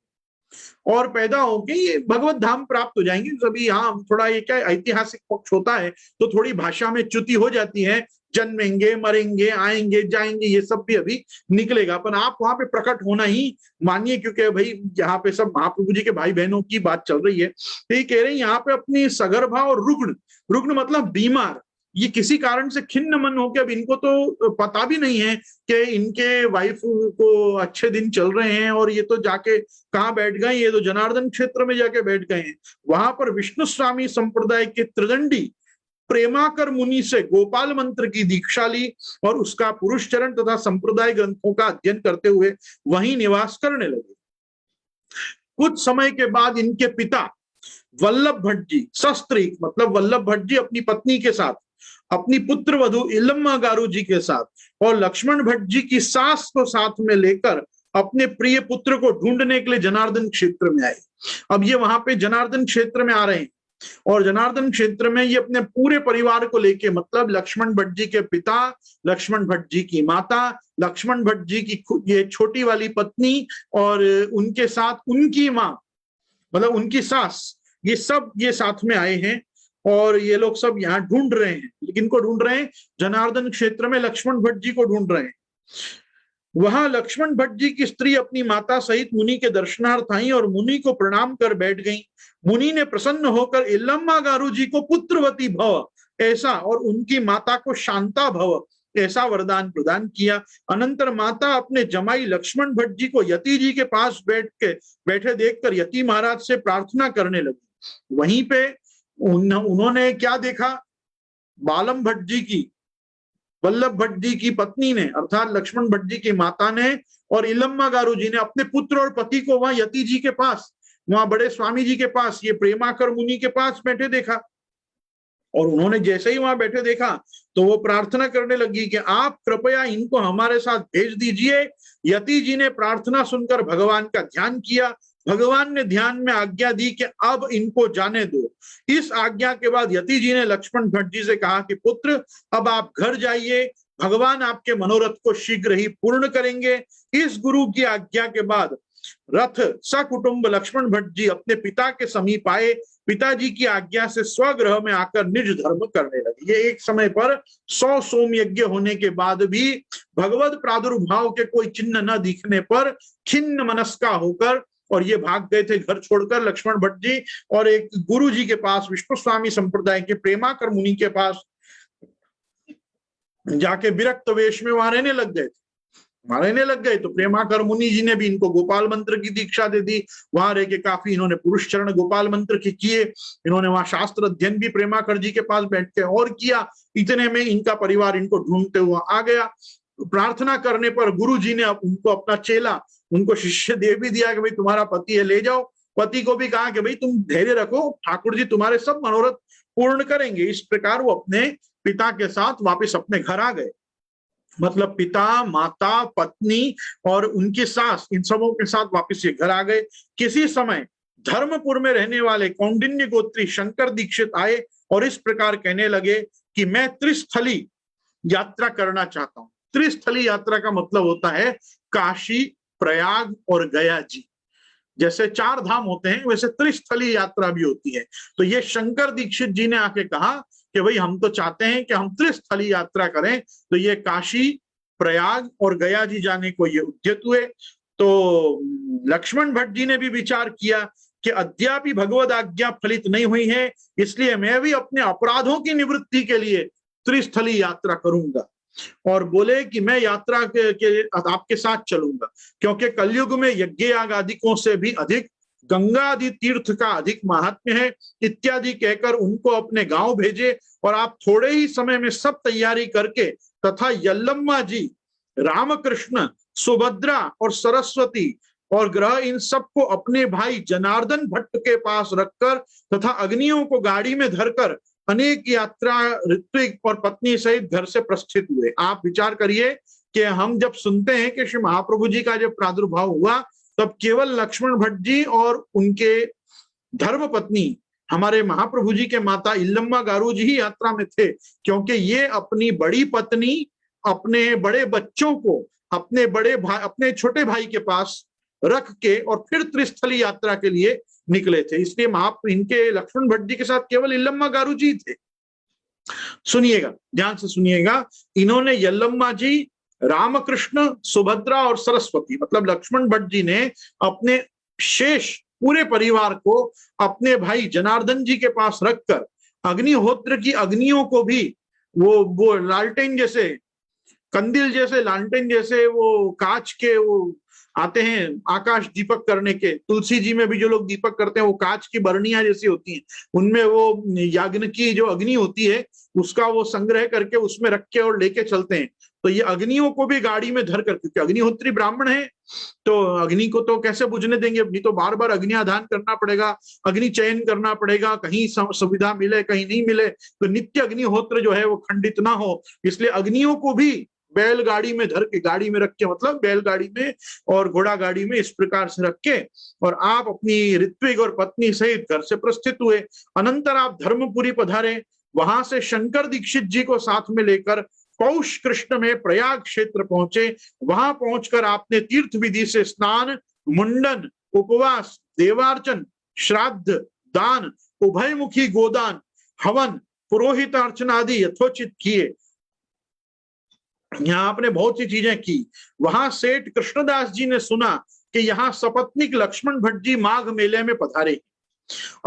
और पैदा होके ये भगवत धाम प्राप्त हो जाएंगे। सभी यहाँ थोड़ा ये क्या ऐतिहासिक पक्ष होता है तो थोड़ी भाषा में च्युति हो जाती है, जन्मेंगे, मरेंगे, आएंगे, जाएंगे, ये सब भी अभी निकलेगा। पर आप वहां पे प्रकट होना ही मानिए, क्योंकि भाई यहाँ पे सब महाप्रभु जी के भाई बहनों की बात चल रही है। तो ये कह रहे हैं यहाँ पे अपनी सगर्भा और रुग्ण, रुग्ण मतलब बीमार, ये किसी कारण से खिन्न मन हो के, अब इनको तो पता भी नहीं है कि इनके वाइफ को अच्छे दिन चल रहे हैं और ये तो जाके कहाँ बैठ गए, ये तो जनार्दन क्षेत्र में जाके बैठ गए हैं। वहां पर विष्णु स्वामी संप्रदाय के त्रिदंडी प्रेमाकर मुनि से गोपाल मंत्र की दीक्षा ली और उसका पुरुष चरण तथा संप्रदाय ग्रंथों का अध्ययन करते हुए वहीं निवास करने लगे। कुछ समय के बाद इनके पिता वल्लभ भट्ट जी, सस्त्रीक मतलब वल्लभ भट्ट जी अपनी पत्नी के साथ, अपनी पुत्र वधु इल्लम्मा गारू जी के साथ और लक्ष्मण भट्ट जी की सास को साथ में लेकर अपने प्रिय पुत्र को ढूंढने के लिए जनार्दन क्षेत्र में आए। अब ये वहां पे जनार्दन क्षेत्र में आ रहे हैं और जनार्दन क्षेत्र में ये अपने पूरे परिवार को लेके, मतलब लक्ष्मण भट्ट जी के पिता, लक्ष्मण भट्ट जी की माता, लक्ष्मण भट्ट जी की ये छोटी वाली पत्नी और उनके साथ उनकी माँ, मतलब उनकी सास, ये सब ये साथ में आए हैं और ये लोग सब यहाँ ढूंढ रहे हैं। लेकिन को ढूंढ रहे हैं? जनार्दन क्षेत्र में लक्ष्मण भट्ट जी को ढूंढ रहे हैं। वहां लक्ष्मण भट्ट जी की स्त्री अपनी माता सहित मुनि के दर्शनार्थ आई और मुनि को प्रणाम कर बैठ गई। मुनि ने प्रसन्न होकर इल्लम्मा गारू जी को पुत्रवती भव ऐसा और उनकी माता को शांता भव ऐसा वरदान प्रदान किया। अनंतर माता अपने जमाई लक्ष्मण भट्ट जी को यति जी के पास बैठे देखकर यति महाराज से प्रार्थना करने लगी। वहीं पे उन्होंने क्या देखा? बालम भट्ट जी की, वल्लभ भट्ट जी की पत्नी ने अर्थात लक्ष्मण भट्ट जी की माता ने और इल्लम्मा गारू जी ने अपने पुत्र और पति को वहां यति जी के पास, वहां बड़े स्वामी जी के पास, ये प्रेमाकर मुनि के पास बैठे देखा। और उन्होंने जैसे ही वहां बैठे देखा तो वो प्रार्थना करने लगी कि आप कृपया इनको हमारे साथ भेज दीजिए। यति जी ने प्रार्थना सुनकर भगवान का ध्यान किया। भगवान ने ध्यान में आज्ञा दी कि अब इनको जाने दो। इस आज्ञा के बाद यति जी ने लक्ष्मण भट्ट जी से कहा कि पुत्र, अब आप घर जाइए, भगवान आपके मनोरथ को शीघ्र ही पूर्ण करेंगे। इस गुरु की आज्ञा के बाद रथ सकुटुंब लक्ष्मण भट्ट जी अपने पिता के समीप आए। पिताजी की आज्ञा से स्वगृह में आकर निज धर्म करने लगे। ये एक समय पर 100 सोम यज्ञ होने के बाद भी भगवत प्रादुर्भाव के कोई चिन्ह न दिखने पर खिन्न मनस्का होकर और ये भाग गए थे घर छोड़कर लक्ष्मण भट्ट जी और एक गुरु जी के पास, विष्णु स्वामी संप्रदाय के प्रेमाकर मुनि के पास जाके विरक्त वेश में वहां रहने लग गए। तो प्रेमाकर मुनि जी ने भी इनको गोपाल मंत्र की दीक्षा दे दी। वहां रह के काफी इन्होंने पुरुष चरण गोपाल मंत्र के किए। इन्होंने वहां शास्त्र अध्ययन भी प्रेमाकर जी के पास बैठ के और किया। इतने में इनका परिवार इनको ढूंढते हुआ आ गया। प्रार्थना करने पर गुरु जी ने उनको अपना चेला, उनको शिष्य दे भी दिया कि भाई तुम्हारा पति है, ले जाओ। पति को भी कहा कि भाई तुम धैर्य रखो, ठाकुर जी तुम्हारे सब मनोरथ पूर्ण करेंगे। इस प्रकार वो अपने पिता के साथ वापस अपने घर आ गए। मतलब पिता, माता, पत्नी और उनकी सास, इन सबों के साथ वापस ये घर आ गए। किसी समय धर्मपुर में रहने वाले कौंडिन्य गोत्री शंकर दीक्षित आए और इस प्रकार कहने लगे कि मैं त्रिस्थली यात्रा करना चाहता हूं। त्रिस्थली यात्रा का मतलब होता है काशी, प्रयाग और गया जी। जैसे 4 धाम होते हैं वैसे त्रिस्थली यात्रा भी होती है। तो ये शंकर दीक्षित जी ने आके कहा कि भाई हम तो चाहते हैं कि हम त्रिस्थली यात्रा करें। तो ये काशी, प्रयाग और गया जी जाने को ये उद्यत हुए। तो लक्ष्मण भट्ट जी ने भी विचार किया कि अद्यापि भगवद आज्ञा फलित नहीं हुई है, इसलिए मैं भी अपने अपराधों की निवृत्ति के लिए त्रिस्थली यात्रा करूंगा। और बोले कि मैं यात्रा के आपके साथ चलूंगा, क्योंकि कलयुग में यज्ञ याग आदिकों से भी अधिक गंगा आदि तीर्थ का अधिक महात्म्य है इत्यादि कहकर उनको अपने गांव भेजे। और आप थोड़े ही समय में सब तैयारी करके तथा यल्लम्मा जी, रामकृष्ण, सुभद्रा और सरस्वती और ग्रह, इन सबको अपने भाई जनार्दन भट्ट के पास रखकर तथा अग्नियों को गाड़ी में धरकर अनेक यात्रा ऋत्विक और पत्नी सहित घर से प्रस्थित हुए। आप विचार करिए कि हम जब सुनते हैं कि श्री महाप्रभु जी का जब प्रादुर्भाव हुआ तब केवल लक्ष्मण भट्ट जी और उनके धर्म पत्नी हमारे महाप्रभु जी के माता इल्लम्मा गारू जी ही यात्रा में थे, क्योंकि ये अपनी बड़ी पत्नी, अपने बड़े बच्चों को अपने बड़े भाई, अपने छोटे भाई के पास रख के और फिर त्रिस्थली यात्रा के लिए निकले थे। इसलिए इनके लक्ष्मण भट्ट जी के साथ केवल इल्लम्मा गारू जी थे। सुनिएगा, ध्यान से सुनिएगा। इन्होंने यल्लम्मा जी, रामकृष्ण, सुभद्रा और सरस्वती, मतलब लक्ष्मण भट्ट जी ने अपने शेष पूरे परिवार को अपने भाई जनार्दन जी के पास रखकर अग्निहोत्र की अग्नियों को भी वो लालटेन जैसे, कंदिल जैसे, लालटेन जैसे वो कांच के वो आते हैं आकाश दीपक करने के, तुलसी जी में भी जो लोग दीपक करते हैं वो कांच की बर्नियां जैसी होती हैं, उनमें वो याग्न की जो अग्नि होती है उसका वो संग्रह करके उसमें रख के और लेके चलते हैं। तो ये अग्नियों को भी गाड़ी में धर कर, क्योंकि अग्निहोत्री ब्राह्मण है तो अग्नि को तो कैसे बुझने देंगे, नहीं तो बार बार अग्नियाधान करना पड़ेगा, अग्नि चयन करना पड़ेगा, कहीं सुविधा मिले कहीं नहीं मिले, तो नित्य अग्निहोत्र जो है वो खंडित ना हो, इसलिए अग्नियों को भी बैलगाड़ी में धर के, गाड़ी में रख के मतलब बैलगाड़ी में और घोड़ा गाड़ी में, इस प्रकार से रख के, और आप अपनी ऋत्विक और पत्नी सहित घर से प्रस्थित हुए। अनंतर आप धर्मपुरी पधारे। वहां से शंकर दीक्षित जी को साथ में लेकर पौष कृष्ण में प्रयाग क्षेत्र पहुंचे। वहां पहुंचकर आपने तीर्थ विधि से स्नान, मुंडन, उपवास, देवार्चन, श्राद्ध, दान, उभयमुखी गोदान, हवन, पुरोहित अर्चना आदि यथोचित किए। यहाँ आपने बहुत सी चीजें की। वहां सेठ कृष्णदास जी ने सुना कि यहाँ सपत्निक लक्ष्मण भट्ट जी माघ मेले में पधारे,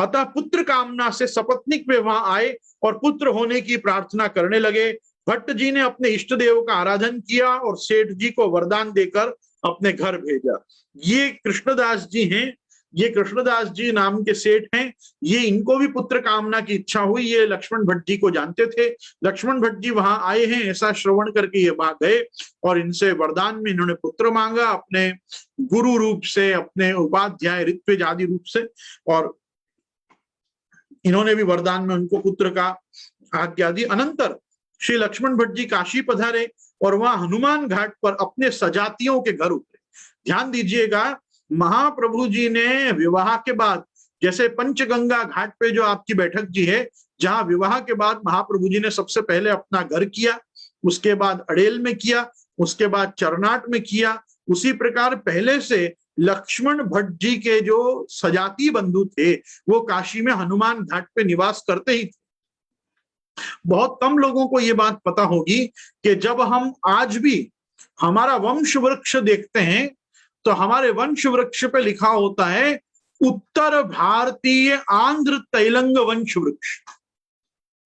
अतः पुत्र कामना से सपत्निक वे वहां आए और पुत्र होने की प्रार्थना करने लगे। भट्ट जी ने अपने इष्ट देव का आराधन किया और सेठ जी को वरदान देकर अपने घर भेजा। ये कृष्णदास जी हैं, ये कृष्णदास जी नाम के सेठ हैं। ये इनको भी पुत्र कामना की इच्छा हुई। ये लक्ष्मण भट्ट जी को जानते थे। लक्ष्मण भट्ट जी वहां आए हैं ऐसा श्रवण करके ये वहां गए और इनसे वरदान में इन्होंने पुत्र मांगा, अपने गुरु रूप से, अपने उपाध्याय ऋत्विज आदि रूप से, और इन्होंने भी वरदान में उनको पुत्र का आज्ञा दी। अनंतर श्री लक्ष्मण भट्ट जी काशी पधारे और वहां हनुमान घाट पर अपने सजातियों के घर उतरे। ध्यान दीजिएगा, महाप्रभु जी ने विवाह के बाद, जैसे पंचगंगा घाट पे जो आपकी बैठक जी है, जहां विवाह के बाद महाप्रभु जी ने सबसे पहले अपना घर किया, उसके बाद अड़ेल में किया, उसके बाद चरनाट में किया, उसी प्रकार पहले से लक्ष्मण भट्ट जी के जो सजाती बंधु थे वो काशी में हनुमान घाट पे निवास करते ही थे। बहुत कम लोगों को ये बात पता होगी कि जब हम आज भी हमारा वंश वृक्ष देखते हैं तो हमारे वंश वृक्ष पे लिखा होता है उत्तर भारतीय आंध्र तैलंग वंश वृक्ष।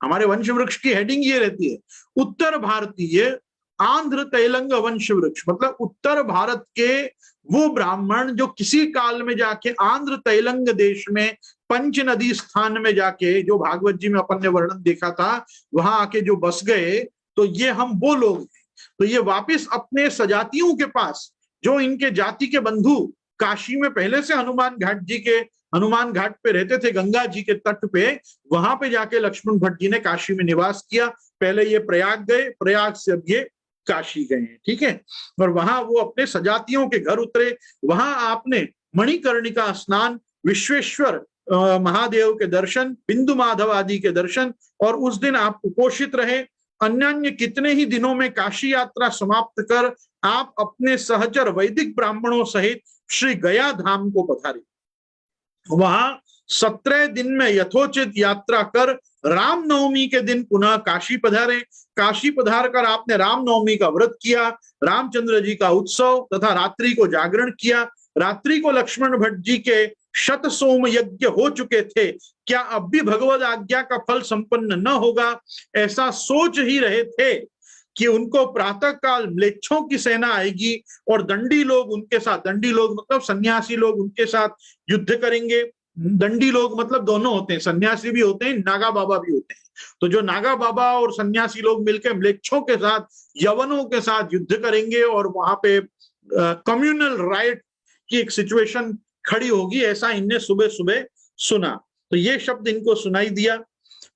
हमारे वंश वृक्ष की हेडिंग ये रहती है, उत्तर भारतीय आंध्र तैलंग वंश वृक्ष, मतलब उत्तर भारत के वो ब्राह्मण जो किसी काल में जाके आंध्र तैलंग देश में पंच नदी स्थान में जाके, जो भागवत जी में अपन ने वर्णन देखा था, वहां आके जो बस गए, तो ये हम वो लोग हैं। तो ये वापिस अपने सजातियों के पास, जो इनके जाति के बंधु काशी में पहले से हनुमान घाट पे रहते थे, गंगा जी के तट पे, वहां पे जाके लक्ष्मण भट्ट जी ने काशी में निवास किया। पहले ये प्रयाग गए, प्रयाग से अब ये काशी गए हैं, ठीक है। और वहां वो अपने सजातियों के घर उतरे। वहां आपने मणिकर्णिका स्नान, विश्वेश्वर महादेव के दर्शन, बिंदु माधव आदि के दर्शन, और उस दिन आप उपोषित रहे। अन्य कितने ही दिनों में काशी यात्रा समाप्त कर आप अपने सहचर वैदिक ब्राह्मणों सहित श्री गया धाम को पधारे। वहां 17 दिन में यथोचित यात्रा कर रामनवमी के दिन पुनः काशी पधारे। काशी पधार कर आपने रामनवमी का व्रत किया, रामचंद्र जी का उत्सव तथा रात्रि को जागरण किया। रात्रि को लक्ष्मण भट्ट जी के शत सोम यज्ञ हो चुके थे, क्या अब भी भगवद आज्ञा का फल संपन्न न होगा, ऐसा सोच ही रहे थे कि उनको प्रातः काल म्लेच्छों की सेना आएगी और दंडी लोग उनके साथ, दंडी लोग मतलब सन्यासी लोग उनके साथ युद्ध करेंगे। दंडी लोग मतलब दोनों होते हैं, सन्यासी भी होते हैं, नागा बाबा भी होते हैं। तो जो नागा बाबा और सन्यासी लोग मिलकर म्लेच्छों के साथ, यवनों के साथ युद्ध करेंगे और वहां पे कम्युनल राइट की एक सिचुएशन खड़ी होगी, ऐसा इनने सुबह सुबह सुना। तो ये शब्द इनको सुनाई दिया।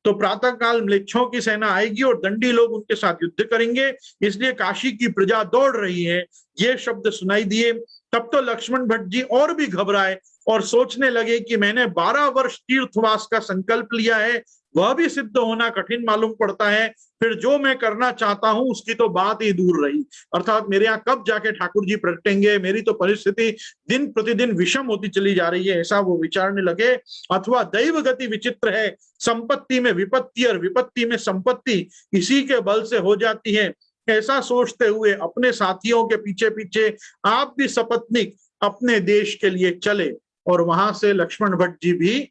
तो प्रातः काल म्लेच्छों की सेना आएगी और दंडी लोग उनके साथ युद्ध करेंगे, इसलिए काशी की प्रजा दौड़ रही है, ये शब्द सुनाई दिए। तब तो लक्ष्मण भट्ट जी और भी घबराए और सोचने लगे कि मैंने 12 वर्ष तीर्थवास का संकल्प लिया है, वह भी सिद्ध होना कठिन मालूम पड़ता है, फिर जो मैं करना चाहता हूं उसकी तो बात ही दूर रही, अर्थात मेरे यहाँ कब जाके ठाकुर जी प्रगटेंगे, मेरी तो परिस्थिति दिन प्रतिदिन विषम होती चली जा रही है, ऐसा वो विचारने लगे। अथवा दैव गति विचित्र है, संपत्ति में विपत्ति और विपत्ति में संपत्ति इसी के बल से हो जाती है, ऐसा सोचते हुए अपने साथियों के पीछे पीछे आप भी सपत्निक अपने देश के लिए चले। और वहां से लक्ष्मण भट्ट जी भी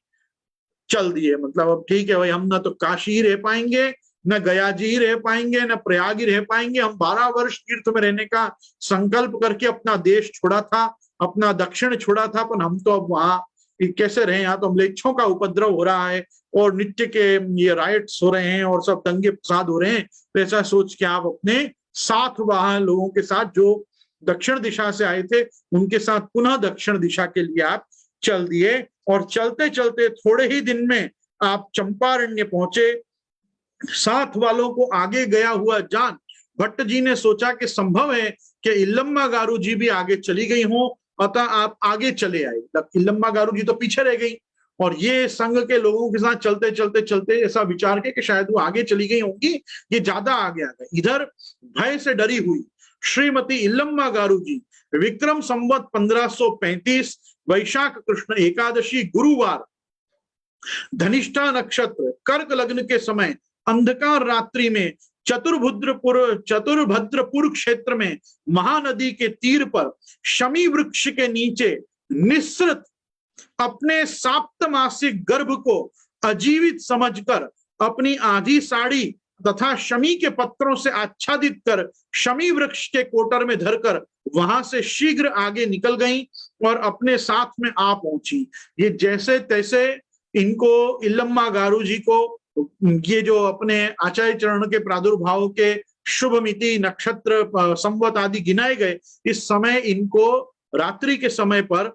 चल दिए। मतलब अब ठीक है भाई, हम ना तो काशी ही रह पाएंगे, न गया जी ही रह पाएंगे, न प्रयाग ही रह पाएंगे। हम 12 वर्ष तीर्थ में रहने का संकल्प करके अपना देश छोड़ा था, अपना दक्षिण छोड़ा था, पर हम तो अब वहां कैसे रहे। यहाँ तो म्लेच्छों का उपद्रव हो रहा है और नित्य के ये राइट्स हो रहे हैं और सब दंगे फसाद हो रहे हैं। तो ऐसा सोच के आप अपने साथ वहां लोगों के साथ जो दक्षिण दिशा से आए थे उनके साथ पुनः दक्षिण दिशा के लिए आप चल दिए। और चलते चलते थोड़े ही दिन में आप चंपारण्य पहुंचे। साथ वालों को आगे गया हुआ जान भट्ट जी ने सोचा कि संभव है कि इल्लम्मा गारू जी भी आगे चली गई हो, अतः आप आगे चले आए। इल्लम्मा गारू जी तो पीछे रह गई और ये संघ के लोगों के साथ चलते चलते चलते ऐसा विचार के कि शायद वो आगे चली गई होंगी, ये ज्यादा आगे आ गए। इधर भय से डरी हुई श्रीमती इल्लम्मा गारू जी विक्रम संवत 1535 वैशाख कृष्ण एकादशी गुरुवार धनिष्ठा नक्षत्र कर्क लग्न के समय अंधकार रात्रि में चतुर्भद्रपुर क्षेत्र में महानदी के तीर पर शमी वृक्ष के नीचे निःसृत अपने साप्तमासिक गर्भ को अजीवित समझकर अपनी आधी साड़ी तथा शमी के पत्रों से आच्छादित कर शमी वृक्ष के कोटर में धरकर वहां से शीघ्र आगे निकल गई और अपने साथ में आ पहुंची। ये जैसे तैसे इनको इल्लम्मा गारू जी को ये जो अपने आचार्य चरण के प्रादुर्भाव के शुभ मिति नक्षत्र संवत आदि गिनाए गए, इस समय इनको रात्रि के समय पर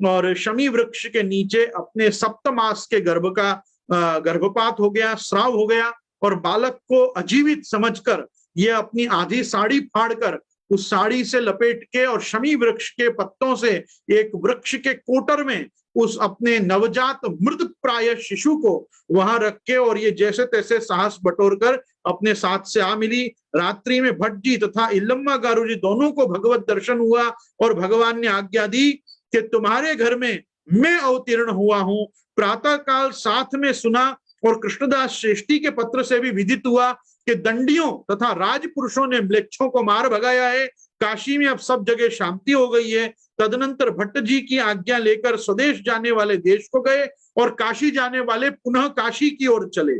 और शमी वृक्ष के नीचे अपने सप्तमास के गर्भ का गर्भपात हो गया, स्राव हो गया और बालक को अजीवित समझकर ये अपनी आधी साड़ी फाड़कर उस साड़ी से लपेट के और शमी वृक्ष के पत्तों से एक वृक्ष के कोटर में उस अपने नवजात मृत प्राय शिशु को वहां रख के और ये जैसे तैसे साहस बटोरकर अपने साथ से आ मिली। रात्रि में भट्ट जी तथा इल्लम्मा गारू जी दोनों को भगवत दर्शन हुआ और भगवान ने आज्ञा दी कि तुम्हारे घर में मैं अवतीर्ण हुआ हूं। प्रातः काल साथ में सुना और कृष्णदास श्रेष्ठी के पत्र से भी विदित हुआ कि दंडियों तथा राजपुरुषों ने म्लेच्छों को मार भगाया है। काशी में अब सब जगह शांति हो गई है। तदनंतर भट्ट जी की आज्ञा लेकर स्वदेश जाने वाले देश को गए और काशी जाने वाले पुनः काशी की ओर चले।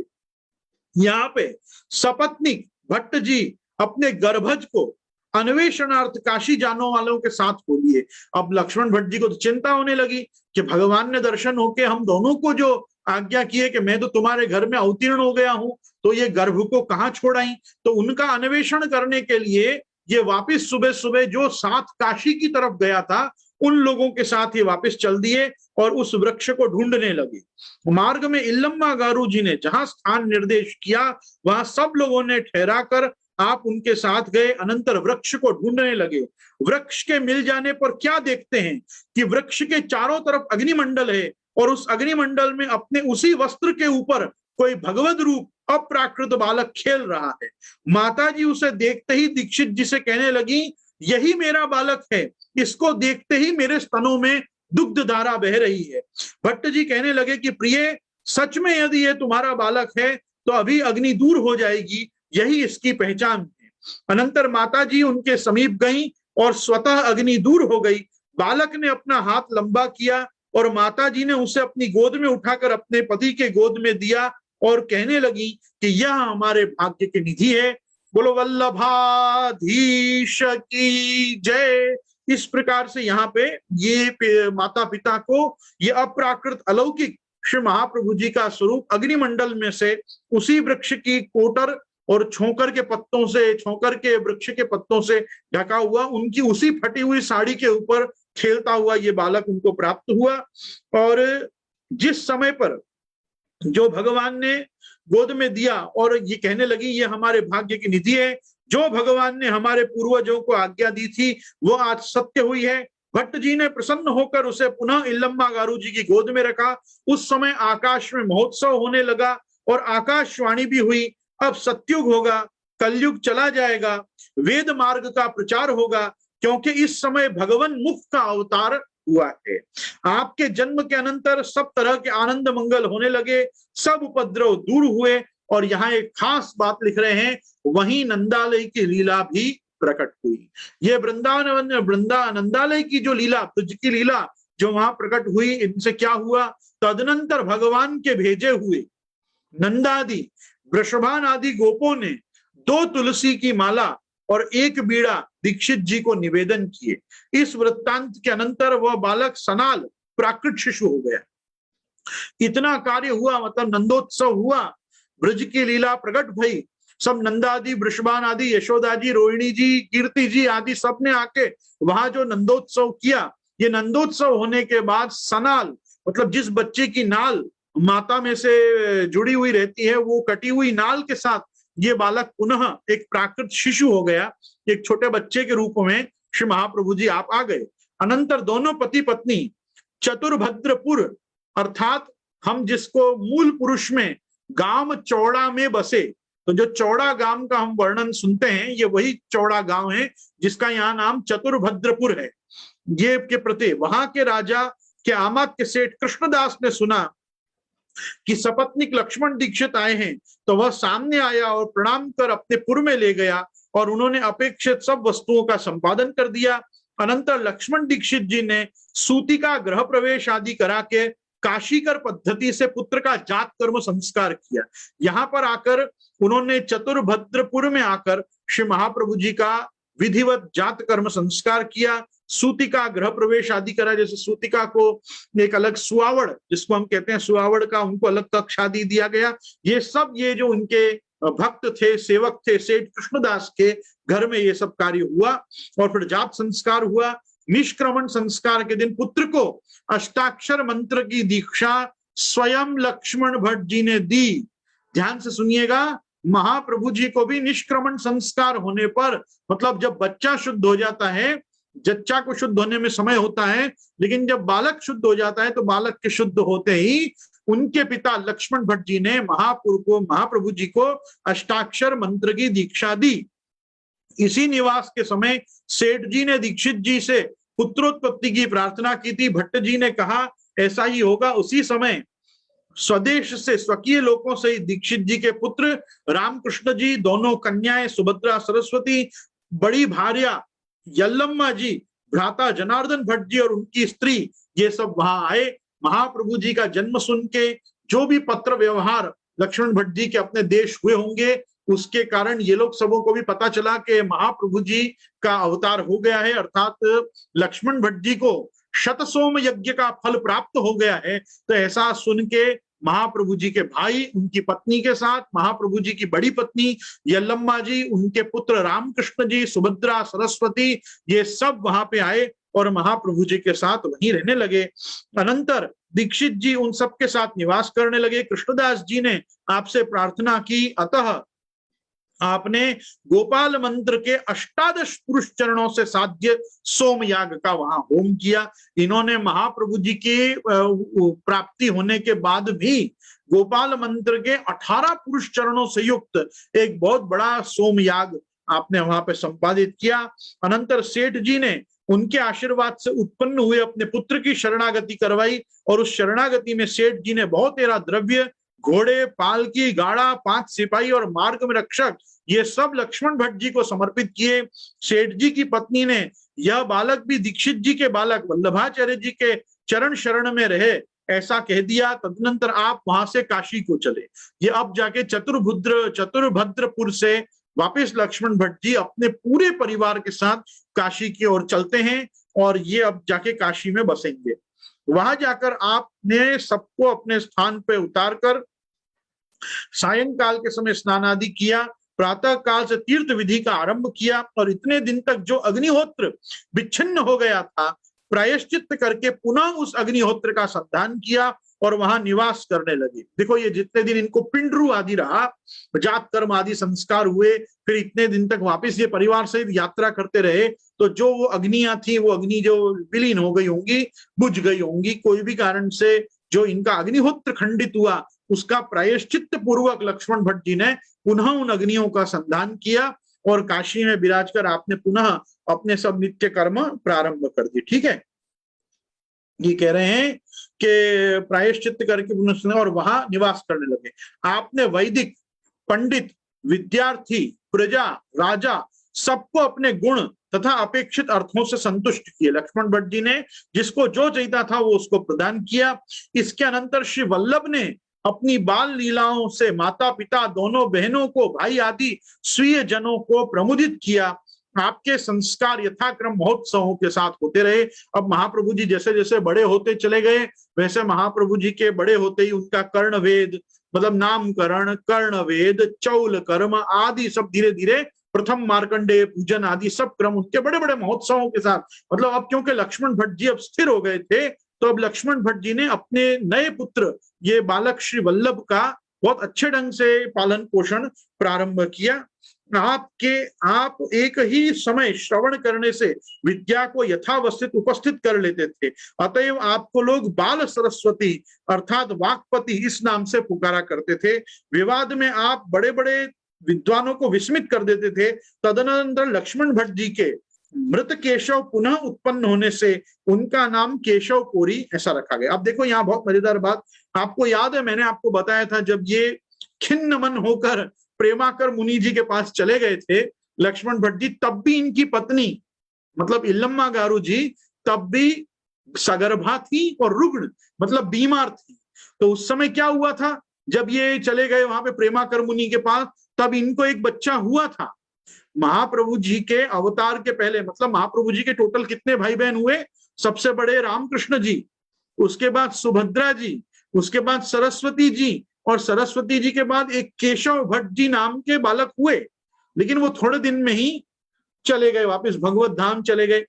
यहाँ पे सपत्नीक भट्ट जी अपने गर्भज को अन्वेषणार्थ काशी जाने वालों के साथ हो लिए। अब लक्ष्मण भट्ट जी को तो चिंता होने लगी कि भगवान ने दर्शन होके हम दोनों को जो आज्ञा की है कि मैं तो तुम्हारे घर में अवतीर्ण हो गया हूं, तो ये गर्भ को कहाँ छोड़ाई। तो उनका अन्वेषण करने के लिए ये वापिस सुबह सुबह जो साथ काशी की तरफ गया था उन लोगों के साथ ये वापस चल दिए और उस वृक्ष को ढूंढने लगे। मार्ग में इल्लम्मा गारू जी ने जहां स्थान निर्देश किया वहां सब लोगों ने ठहरा कर आप उनके साथ गए। अनंतर वृक्ष को ढूंढने लगे। वृक्ष के मिल जाने पर क्या देखते हैं कि वृक्ष के चारों तरफ अग्निमंडल है और उस अग्निमंडल में अपने उसी वस्त्र के ऊपर कोई भगवद रूप अप्राकृत बालक खेल रहा है। माता जी उसे देखते ही दीक्षित जी से कहने लगी, यही मेरा बालक है, इसको देखते ही मेरे स्तनों में दुग्ध धारा बह रही है। भट्ट जी कहने लगे कि प्रिय, सच में यदि ये तुम्हारा बालक है तो अभी अग्नि दूर हो जाएगी, यही इसकी पहचान है। अनंतर माता जी उनके समीप गई और स्वतः अग्नि दूर हो गई। बालक ने अपना हाथ लंबा किया और माता जी ने उसे अपनी गोद में उठाकर अपने पति के गोद में दिया और कहने लगी कि यह हमारे भाग्य की निधि है। बोलो वल्लभाधीश की जय। इस प्रकार से यहाँ पे ये माता पिता को ये अप्राकृत अलौकिक श्री महाप्रभु जी का स्वरूप अग्निमंडल में से उसी वृक्ष की कोटर और छोकर के पत्तों से, छोकर के वृक्ष के पत्तों से ढका हुआ उनकी उसी फटी हुई साड़ी के ऊपर खेलता हुआ ये बालक उनको प्राप्त हुआ। और जिस समय पर जो भगवान ने गोद में दिया और ये कहने लगी ये हमारे भाग्य की निधि है, जो भगवान ने हमारे पूर्वजों को आज्ञा दी थी वो आज सत्य हुई है। भट्ट जी ने प्रसन्न होकर उसे पुनः इल्लम्मा गारू जी की गोद में रखा। उस समय आकाश में महोत्सव होने लगा और आकाशवाणी भी हुई, अब सत्युग होगा, कलयुग चला जाएगा, वेद मार्ग का प्रचार होगा, क्योंकि इस समय भगवान मुख का अवतार हुआ है। आपके जन्म के अनंतर सब तरह के आनंद मंगल होने लगे, सब उपद्रव दूर हुए। और यहाँ एक खास बात लिख रहे हैं, वहीं नंदालय की लीला भी प्रकट हुई। ये नंदालय की जो लीला, ब्रज की लीला जो वहां प्रकट हुई, इनसे क्या हुआ, तदनंतर भगवान के भेजे हुए नंदादि वृषभान आदि गोपों ने 2 तुलसी की माला और 1 बीड़ा दीक्षित जी को निवेदन किए। इस वृत्तांत के अनंतर वह बालक सनाल प्राकृत शिशु हो गया। इतना कार्य हुआ, मतलब नंदोत्सव हुआ, ब्रज की लीला प्रकट भई। सब नंदादि, वृषभान आदि, यशोदा जी, रोहिणी जी, कीर्ति जी आदि सब ने आके वहां जो नंदोत्सव किया। ये नंदोत्सव होने के बाद सनाल, मतलब जिस बच्चे की नाल माता में से जुड़ी हुई रहती है, वो कटी हुई नाल के साथ ये बालक पुनः एक प्राकृत शिशु हो गया, एक छोटे बच्चे के रूप में श्री महाप्रभु जी आप आ गए। अनंतर दोनों पति पत्नी चतुर्भद्रपुर अर्थात हम जिसको मूल पुरुष में गांव चौड़ा में बसे, तो जो चौड़ा गांव का हम वर्णन सुनते हैं ये वही चौड़ा गांव है जिसका यहाँ नाम चतुर्भद्रपुर है। ये के प्रति वहां के राजा के आमात्य सेठ कृष्णदास ने सुना कि सपत्नीक लक्ष्मण दीक्षित आए हैं, तो वह सामने आया और प्रणाम कर अपने पुर में ले गया और उन्होंने अपेक्षित सब वस्तुओं का संपादन कर दिया। अनंतर लक्ष्मण दीक्षित जी ने सूती का गृह प्रवेश आदि करा के काशीकर पद्धति से पुत्र का जात कर्म संस्कार किया। यहाँ पर आकर उन्होंने चतुर्भद्रपुर में आकर श्री महाप्रभु जी का विधिवत जात कर्म संस्कार किया, सूतिका गृह प्रवेश आदि करा। जैसे सूतिका को एक अलग सुआवड़ जिसको हम कहते हैं सुआवड़ का उनको अलग कक्ष आदि दिया गया। ये सब ये जो उनके भक्त थे, सेवक थे सेठ कृष्णदास के घर में ये सब कार्य हुआ। और फिर जात संस्कार हुआ। निष्क्रमण संस्कार के दिन पुत्र को अष्टाक्षर मंत्र की दीक्षा स्वयं लक्ष्मण भट्ट जी ने दी। ध्यान से सुनिएगा, महाप्रभु जी को भी निष्क्रमण संस्कार होने पर, मतलब जब बच्चा शुद्ध हो जाता है, जच्चा को शुद्ध होने में समय होता है, लेकिन जब बालक शुद्ध हो जाता है तो बालक के शुद्ध होते ही उनके पिता लक्ष्मण भट्ट जी ने महाप्रभु जी को अष्टाक्षर मंत्र की दीक्षा दी। इसी निवास के समय सेठ जी ने दीक्षित जी से पुत्रोत्पत्ति की प्रार्थना की थी। भट्ट जी ने कहा ऐसा ही होगा। उसी समय स्वदेश से स्वकीय लोगों से दीक्षित जी के पुत्र रामकृष्ण जी, दोनों कन्याएं सुभद्रा सरस्वती, बड़ी भार्या यल्लम्मा जी, भ्राता जनार्दन भट्ट जी और उनकी स्त्री, ये सब वहां आए। महाप्रभु जी का जन्म सुन के जो भी पत्र व्यवहार लक्ष्मण भट्ट जी के अपने देश हुए होंगे, उसके कारण ये लोग सबों को भी पता चला कि महाप्रभु जी का अवतार हो गया है, अर्थात लक्ष्मण भट्ट जी को शतसोम यज्ञ का फल प्राप्त हो गया है। तो ऐसा सुन के महाप्रभु जी के भाई उनकी पत्नी के साथ, महाप्रभु जी की बड़ी पत्नी यल्लम्मा जी, उनके पुत्र रामकृष्ण जी, सुभद्रा सरस्वती, ये सब वहां पे आए और महाप्रभु जी के साथ वहीं रहने लगे। अनंतर दीक्षित जी उन सब के साथ निवास करने लगे। कृष्णदास जी ने आपसे प्रार्थना की, अतः आपने गोपाल मंत्र के 18 पुरुष चरणों से साध्य सोम याग का वहां होम किया। इन्होंने महाप्रभु जी की प्राप्ति होने के बाद भी गोपाल मंत्र के 18 पुरुष चरणों से युक्त एक बहुत बड़ा सोम याग आपने वहां पे संपादित किया। अनंतर सेठ जी ने उनके आशीर्वाद से उत्पन्न हुए अपने पुत्र की शरणागति करवाई और उस शरणागति में सेठ जी ने बहुत तेरा द्रव्य, घोड़े, पालकी, गाड़ा, 5 सिपाही और मार्ग में रक्षक, ये सब लक्ष्मण भट्ट जी को समर्पित किए। सेठ जी की पत्नी ने यह बालक भी दीक्षित जी के बालक वल्लभाचार्य जी के चरण शरण में रहे ऐसा कह दिया। तदनंतर आप वहां से काशी को चले। ये अब जाके चतुर्भद्रपुर से वापस लक्ष्मण भट्ट जी अपने पूरे परिवार के साथ काशी की ओर चलते हैं और ये अब जाके काशी में बसेंगे। वहां जाकर आपने सबको अपने स्थान पे उतार कर सायंकाल के समय स्नान आदि किया, प्रातः काल से तीर्थ विधि का आरंभ किया और इतने दिन तक जो अग्निहोत्र विच्छिन्न हो गया था प्रायश्चित करके पुनः उस अग्निहोत्र का संधान किया और वहां निवास करने लगे। देखो ये जितने दिन इनको पिंडरू आदि रहा, जात कर्म आदि संस्कार हुए, फिर इतने दिन तक वापस ये परिवार सहित यात्रा करते रहे, तो जो वो अग्नियां थी वो अग्नि जो विलीन हो गई होंगी, बुझ गई होंगी, कोई भी कारण से जो इनका अग्निहोत्र खंडित हुआ उसका प्रायश्चित पूर्वक लक्ष्मण भट्ट जी ने पुनः उन अग्नियों का संधान किया और काशी में विराज कर आपने पुनः अपने सब नित्य कर्म प्रारंभ कर दिए। ठीक है, ये कह रहे हैं कि प्रायश्चित करके पुनः और वहां निवास करने लगे। आपने वैदिक, पंडित, विद्यार्थी, प्रजा, राजा सबको अपने गुण तथा अपेक्षित अर्थों से संतुष्ट किए। लक्ष्मण भट्ट जी ने जिसको जो चाहिए था वो उसको प्रदान किया। इसके अनंतर श्री वल्लभ ने अपनी बाल लीलाओं से माता पिता, दोनों बहनों को, भाई आदि स्वीय जनों को प्रमुदित किया। आपके संस्कार यथाक्रम महोत्सवों के साथ होते रहे। अब महाप्रभु जी जैसे जैसे बड़े होते चले गए वैसे महाप्रभु जी के बड़े होते ही उनका कर्णवेद मतलब नामकरण, कर्णवेद, चौल कर्म आदि सब धीरे धीरे, प्रथम मार्कंडेय पूजन आदि सब क्रम उनके बड़े बड़े महोत्सवों के साथ, मतलब अब क्योंकि लक्ष्मण भट्ट जी अब स्थिर हो गए थे तो अब लक्ष्मण भट्ट जी ने अपने नए पुत्र ये बालक श्री वल्लभ का बहुत अच्छे ढंग से पालन पोषण प्रारंभ किया। आप एक ही समय श्रवण करने से विद्या को यथावस्थित उपस्थित कर लेते थे, अतएव आपको लोग बाल सरस्वती अर्थात वाक्पति इस नाम से पुकारा करते थे। विवाद में आप बड़े बड़े विद्वानों को विस्मित कर देते थे। तदनंतर लक्ष्मण भट्ट जी के मृत केशव पुनः उत्पन्न होने से उनका नाम केशव कोरी ऐसा रखा गया। अब देखो यहाँ बहुत मजेदार बात, आपको याद है मैंने आपको बताया था जब ये खिन्न मन होकर प्रेमाकर मुनि जी के पास चले गए थे लक्ष्मण भट्ट जी, तब भी इनकी पत्नी मतलब इल्लम्मा गारू जी तब भी सगर्भा थी और रुग्ण मतलब बीमार थी। तो उस समय क्या हुआ था, जब ये चले गए वहां पे प्रेमाकर मुनि के पास, तब इनको एक बच्चा हुआ था। महाप्रभु जी के अवतार के पहले, मतलब महाप्रभु जी के टोटल कितने भाई बहन हुए, सबसे बड़े रामकृष्ण जी, उसके बाद सुभद्रा जी, उसके बाद सरस्वती जी, और सरस्वती जी के बाद एक केशव भट्ट जी नाम के बालक हुए, लेकिन वो थोड़े दिन में ही चले गए, वापस भगवत धाम चले गए।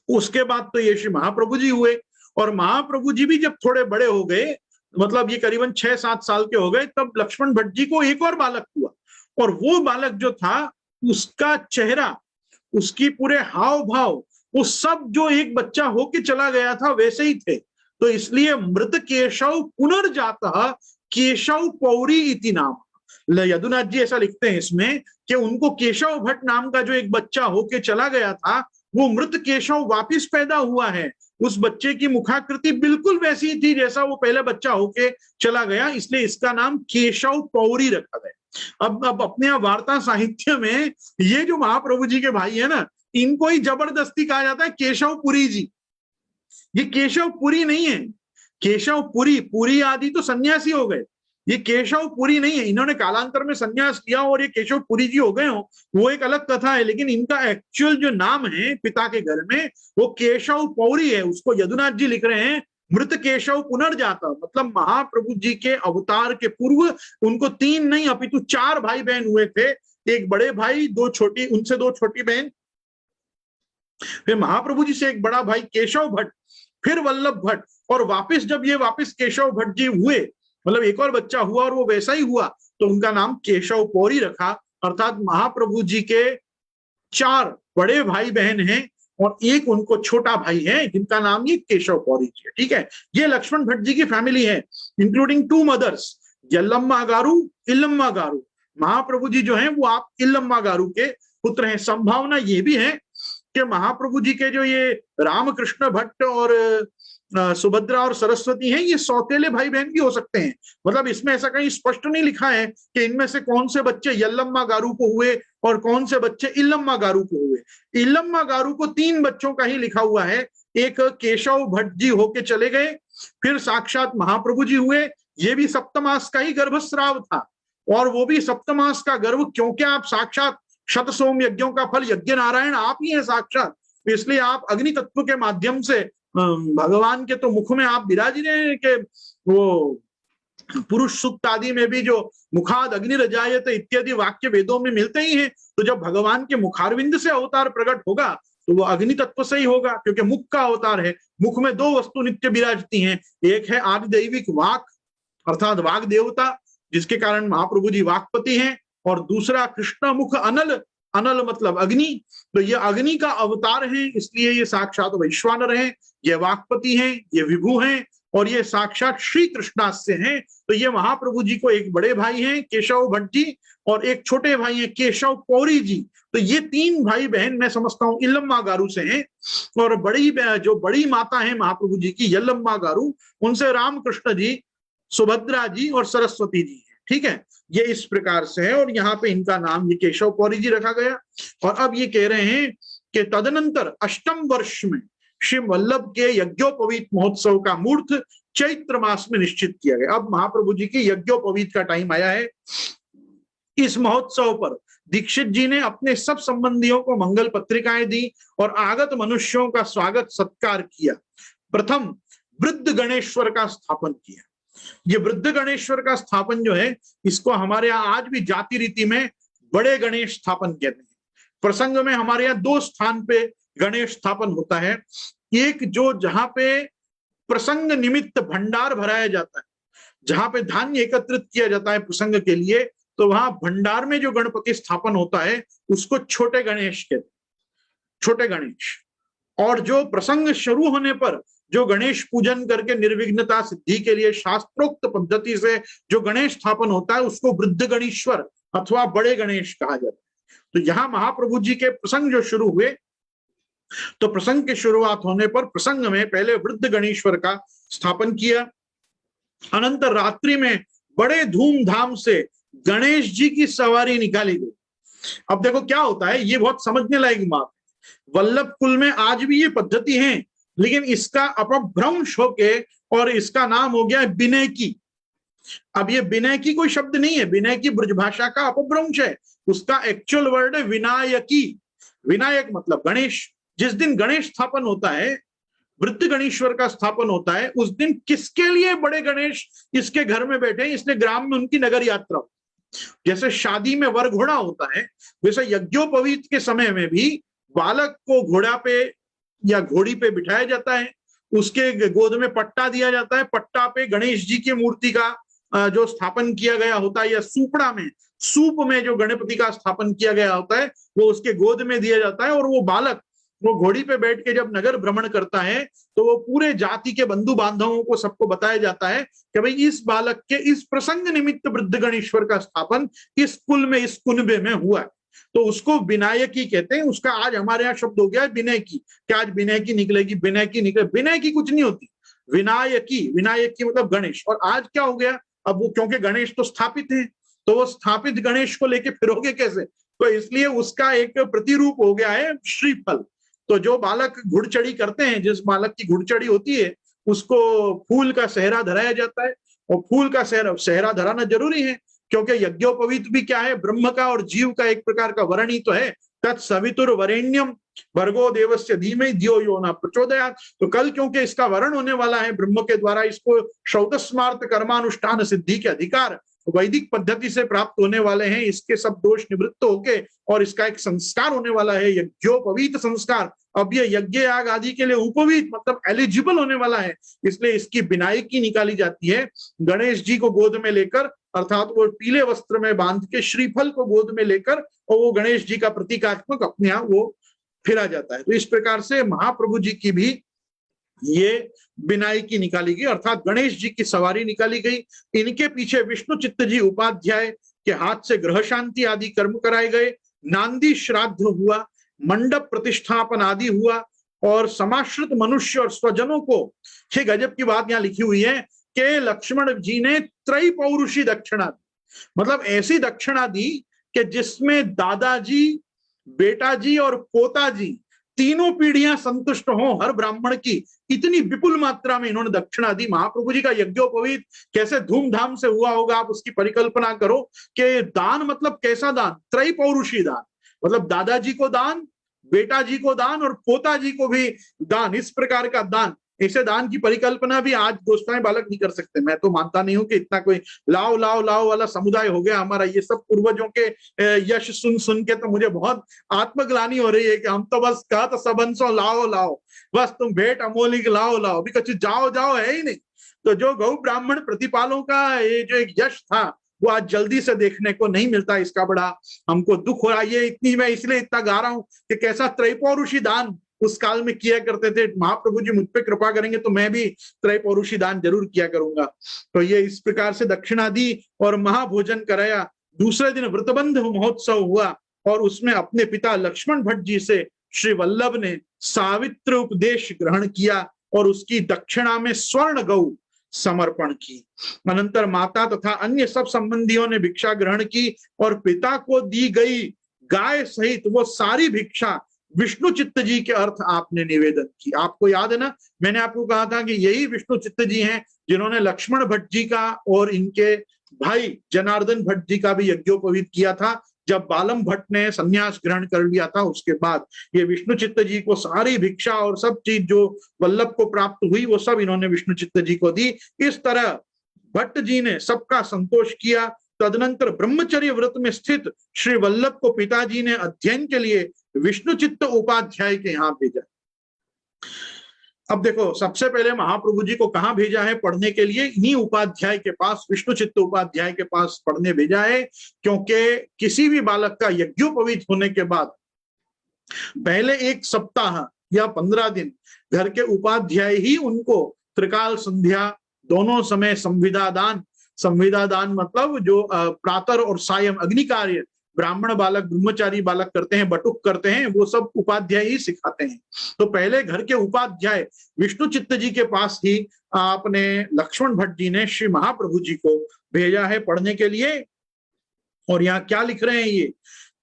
उसके बाद तो ये श्री महाप्रभु जी हुए, और महाप्रभु जी भी जब थोड़े बड़े हो गए, मतलब ये करीबन 6-7 साल के हो गए, तब लक्ष्मण भट्ट जी को एक और बालक हुआ, और वो बालक जो था उसका चेहरा, उसकी पूरे हाव भाव, वो सब जो एक बच्चा होके चला गया था वैसे ही थे। तो इसलिए मृत केशव पुनर्जातः केशव पौरी इति नाम। यदुनाथ जी ऐसा लिखते हैं इसमें कि उनको केशव भट्ट नाम का जो एक बच्चा होके चला गया था, वो मृत केशव वापिस पैदा हुआ है। उस बच्चे की मुखाकृति बिल्कुल वैसी थी जैसा वो पहले बच्चा होके चला गया, इसलिए इसका नाम केशव पौरी रखा गया। अब अपने वार्ता साहित्य में ये जो महाप्रभु जी के भाई है ना, इनको ही जबरदस्ती कहा जाता है केशवपुरी जी। ये केशवपुरी नहीं है, केशवपुरी, पुरी आदि तो सन्यासी हो गए, ये केशवपुरी नहीं है। इन्होंने कालांतर में सन्यास किया और ये केशवपुरी जी हो गए हो, वो एक अलग कथा है, लेकिन इनका एक्चुअल जो नाम है पिता के घर में वो केशव पौरी है। उसको यदुनाथ जी लिख रहे हैं मृत केशव पुनर्जाता, मतलब महाप्रभु जी के अवतार के पूर्व उनको 3 नहीं अपितु 4 भाई बहन हुए थे। एक बड़े भाई, 2 छोटी, उनसे 2 छोटी बहन, फिर महाप्रभु जी से एक बड़ा भाई केशव भट्ट, फिर वल्लभ भट्ट, और वापिस जब ये वापिस केशव भट्ट जी हुए, मतलब एक और बच्चा हुआ और वो वैसा ही हुआ, तो उनका नाम केशव पौरी रखा। अर्थात महाप्रभु जी के 4 बड़े भाई बहन हैं और एक उनको छोटा भाई है जिनका नाम ये केशव पौरी जी है। ठीक है, ये लक्ष्मण भट्ट जी की फैमिली है, इंक्लूडिंग 2 मदर्स, यल्लम्मा गारू, इल्लम्मा गारू। महाप्रभु जी जो हैं वो आप इल्लम्मा गारू के पुत्र हैं। संभावना ये भी है कि महाप्रभु जी के जो ये रामकृष्ण भट्ट और सुभद्रा और सरस्वती हैं, ये सौतेले भाई बहन भी हो सकते हैं। मतलब इसमें ऐसा कहीं स्पष्ट नहीं लिखा है कि इनमें से कौन से बच्चे यल्लम्मा गारू को हुए और कौन से बच्चे इल्लम्मा गारू को हुए। इल्लम्मा गारू को 3 बच्चों का ही लिखा हुआ है, एक केशव भट्ट जी होके चले गए, फिर साक्षात महाप्रभु जी हुए, ये भी सप्तमास का ही गर्भस्राव था, और वो भी सप्तमास का गर्भ क्योंकि आप साक्षात शत सोम यज्ञों का फल यज्ञ नारायण आप ही है साक्षात, इसलिए आप अग्नि तत्व के माध्यम से भगवान के तो मुख में आप विराज रहे हैं कि वो पुरुष सूक्त आदि में भी जो मुखाद अग्नि रजायत इत्यादि वाक्य वेदों में मिलते ही हैं। तो जब भगवान के मुखारविंद से अवतार प्रकट होगा तो वो अग्नि तत्व से ही होगा, क्योंकि मुख का अवतार है। मुख में 2 वस्तु नित्य विराजती हैं, एक है आदिदैविक वाक अर्थात वाग देवता जिसके कारण महाप्रभु जी वाकपति हैं, और दूसरा कृष्ण मुख अनल, अनल मतलब अग्नि। तो ये अग्नि का अवतार है, इसलिए ये साक्षात वैश्वानर हैं, ये वाकपति हैं, ये विभु हैं, और ये साक्षात श्री कृष्णास्य हैं। तो ये महाप्रभु जी को एक बड़े भाई हैं केशव भट्ट जी और एक छोटे भाई हैं केशव पौरी जी। तो ये 3 भाई बहन मैं समझता हूँ इल्लम्मा गारू से हैं, और जो बड़ी माता है महाप्रभु जी की यल्लम्मा गारू, उनसे रामकृष्ण जी, सुभद्रा जी और सरस्वती जी है। ठीक है, ये इस प्रकार से है, और यहाँ पे इनका नाम ये केशव पौरी जी रखा गया। और अब ये कह रहे हैं कि तदनंतर 8वें वर्ष में श्री वल्लभ के यज्ञोपवीत महोत्सव का मुहूर्त चैत्र मास में निश्चित किया गया। अब महाप्रभु जी की यज्ञोपवीत का टाइम आया है। इस महोत्सव पर दीक्षित जी ने अपने सब संबंधियों को मंगल पत्रिकाएं दी और आगत मनुष्यों का स्वागत सत्कार किया। प्रथम वृद्ध गणेश्वर का स्थापन किया। ये वृद्ध गणेश्वर का स्थापन जो है, इसको हमारे यहाँ आज भी जाति रीति में बड़े गणेश स्थापन कहते हैं। प्रसंग में हमारे यहाँ 2 स्थान पे गणेश स्थापन होता है। एक जो जहां पे प्रसंग निमित्त भंडार भराया जाता है, जहां पे धान्य एकत्रित किया जाता है प्रसंग के लिए, तो वहां भंडार में जो गणपति स्थापन होता है उसको छोटे गणेश कहते, छोटे गणेश। और जो प्रसंग शुरू होने पर जो गणेश पूजन करके निर्विघ्नता सिद्धि के लिए शास्त्रोक्त पद्धति से जो गणेश स्थापन होता है उसको वृद्ध गणेश्वर अथवा बड़े गणेश कहा जाता है। तो यहाँ महाप्रभु जी के प्रसंग जो शुरू हुए, तो प्रसंग की शुरुआत होने पर प्रसंग में पहले वृद्ध गणेश्वर का स्थापन किया, अनंतर रात्रि में बड़े धूमधाम से गणेश जी की सवारी निकाली गई। अब देखो क्या होता है, ये बहुत समझने लायक बात है। वल्लभ कुल में आज भी ये पद्धति है, लेकिन इसका अपभ्रंश होके और इसका नाम हो गया बिनयकी। अब ये बिनयकी कोई शब्द नहीं है, बिनयकी ब्रजभाषा का अपभ्रंश है। उसका एक्चुअल वर्ड है विनायकी। विनायक मतलब गणेश। जिस दिन गणेश स्थापन होता है, वृद्ध गणेश्वर का स्थापन होता है, उस दिन किसके लिए बड़े गणेश इसके घर में बैठे, इसलिए ग्राम में उनकी नगर यात्रा। जैसे शादी में वर घोड़ा होता है, वैसे यज्ञोपवीत के समय में भी बालक को घोड़ा पे या घोड़ी पे बिठाया जाता है, उसके गोद में पट्टा दिया जाता है, पट्टा पे गणेश जी की मूर्ति का जो स्थापन किया गया होता है, या सूपड़ा में, सूप में जो गणपति का स्थापन किया गया होता है वो उसके गोद में दिया जाता है। और वो बालक वो घोड़ी पे बैठ के जब नगर भ्रमण करता है तो वो पूरे जाति के बंधु बांधवों को सबको बताया जाता है कि भाई इस बालक के इस प्रसंग निमित्त वृद्ध गणेश्वर का स्थापन इस कुल में, इस कुनबे में हुआ है। तो उसको विनायकी कहते हैं। उसका आज हमारे यहाँ शब्द हो गया है विनयकी। क्या आज विनयकी निकलेगी? विनयकी निकले, विनयकी कुछ नहीं होती, विनायकी। विनायकी मतलब गणेश। और आज क्या हो गया, अब वो क्योंकि गणेश तो स्थापित है, तो वो स्थापित गणेश को लेके फिरोगे कैसे, तो इसलिए उसका एक प्रतिरूप हो गया है श्रीफल। तो जो बालक घुड़चढ़ी करते हैं, जिस बालक की घुड़चढ़ी होती है, उसको फूल का सेहरा धराया जाता है। और फूल का सेहरा धराना जरूरी है, क्योंकि यज्ञोपवीत भी क्या है, ब्रह्म का और जीव का एक प्रकार का वरण ही तो है। तत्सवितुर वरेण्यम भर्गो देवस्य धीमहि धियो यो न प्रचोदयात्। तो कल क्योंकि इसका वरण होने वाला है ब्रह्म के द्वारा, इसको श्रौतस्मार्त कर्मानुष्ठान सिद्धि के अधिकार वैदिक पद्धति से प्राप्त होने वाले हैं। इसके सब दोष निवृत्त होके और इसका एक संस्कार होने वाला है, यज्ञोपवीत संस्कार। अब ये यज्ञ याग आदि के लिए उपवीत मतलब एलिजिबल होने वाला है, इसलिए इसकी विनायकी निकाली जाती है। गणेश जी को गोद में लेकर, अर्थात वो पीले वस्त्र में बांध के श्रीफल को गोद में लेकर, और वो गणेश जी का प्रतीकात्मक अपने यहाँ वो फिरा जाता है। तो इस प्रकार से महाप्रभु जी की भी ये विनायकी निकाली गई, अर्थात गणेश जी की सवारी निकाली गई। इनके पीछे विष्णु चित्त जी उपाध्याय के हाथ से ग्रह शांति आदि कर्म कराए गए, नांदी श्राद्ध हुआ, मंडप प्रतिष्ठापन आदि हुआ, और समाश्रित मनुष्य और स्वजनों को, ये गजब की बात यहाँ लिखी हुई है कि लक्ष्मण जी ने त्रय पौरुषी दक्षिणा दी। मतलब ऐसी दक्षिणा दी कि जिसमें दादाजी, बेटा जी और पोता जी तीनों पीढ़ियां संतुष्ट हों हर ब्राह्मण की, इतनी विपुल मात्रा में इन्होंने दक्षिणा दी। महाप्रभु जी का यज्ञोपवीत कैसे धूमधाम से हुआ होगा, आप उसकी परिकल्पना करो कि दान मतलब कैसा दान, त्रय पौरुषी दान, मतलब दादाजी को दान, बेटा जी को दान और पोता जी को भी दान, इस प्रकार का दान। ऐसे दान की परिकल्पना भी आज गोस्वामी बालक नहीं कर सकते। मैं तो मानता नहीं हूं कि इतना कोई लाओ लाओ लाओ वाला समुदाय हो गया हमारा। ये सब पूर्वजों के यश सुन सुन के तो मुझे बहुत आत्मग्लानि हो रही है कि हम तो बस कहा तो सबंसो लाओ लाओ, बस तुम भेंट अमोलिक लाओ लाओ, अभी कुछ जाओ जाओ है ही नहीं। तो जो गौ ब्राह्मण प्रतिपालों का ये जो एक यश था वो आज जल्दी से देखने को नहीं मिलता। इसका बड़ा हमको दुख हो रहा है। ये इतनी मैं इसलिए इतना गा रहा हूं कि कैसा त्रैपौरुषी दान उस काल में किया करते थे। महाप्रभु जी मुझ पे कृपा करेंगे तो मैं भी त्रैपौरुषी दान जरूर किया करूंगा। तो ये इस प्रकार से दक्षिणा दी और महाभोजन कराया। दूसरे दिन व्रतबंध महोत्सव हुआ और उसमें अपने पिता लक्ष्मण भट्ट जी से श्री वल्लभ ने सावित्र उपदेश ग्रहण किया और उसकी दक्षिणा में स्वर्ण गौ समर्पण की। अनंतर माता तथा अन्य सब संबंधियों ने भिक्षा ग्रहण की और पिता को दी गई गाय सहित वो सारी भिक्षा विष्णु चित्त जी के अर्थ आपने निवेदन की। आपको याद है ना, मैंने आपको कहा था कि यही विष्णु चित्त जी हैं जिन्होंने लक्ष्मण भट्ट जी का और इनके भाई जनार्दन भट्ट जी का भी यज्ञोपवीत किया था। जब बालम भट्ट ने संन्यास ग्रहण कर लिया था उसके बाद ये विष्णु चित्त जी को सारी भिक्षा और सब चीज जो वल्लभ को प्राप्त हुई वो सब इन्होंने विष्णु चित्त जी को दी। इस तरह भट्ट जी ने सबका संतोष किया। तदनंतर ब्रह्मचर्य व्रत में स्थित श्री वल्लभ को पिताजी ने अध्ययन के लिए विष्णु चित्त उपाध्याय के यहाँ भेजा। अब देखो, सबसे पहले महाप्रभु जी को कहाँ भेजा है पढ़ने के लिए? इन्हीं उपाध्याय के पास, विष्णु चित्त उपाध्याय के पास पढ़ने भेजा है। क्योंकि किसी भी बालक का यज्ञोपवीत होने के बाद पहले 1 सप्ताह या 15 दिन घर के उपाध्याय ही उनको त्रिकाल संध्या दोनों समय संविदा दान मतलब जो प्रातः और सायं अग्नि कार्य ब्राह्मण बालक ब्रह्मचारी बालक करते हैं, बटुक करते हैं, वो सब उपाध्याय ही सिखाते हैं। तो पहले घर के उपाध्याय विष्णु चित्त जी के पास ही आपने लक्ष्मण भट्ट जी ने श्री महाप्रभु जी को भेजा है पढ़ने के लिए। और यहाँ क्या लिख रहे हैं ये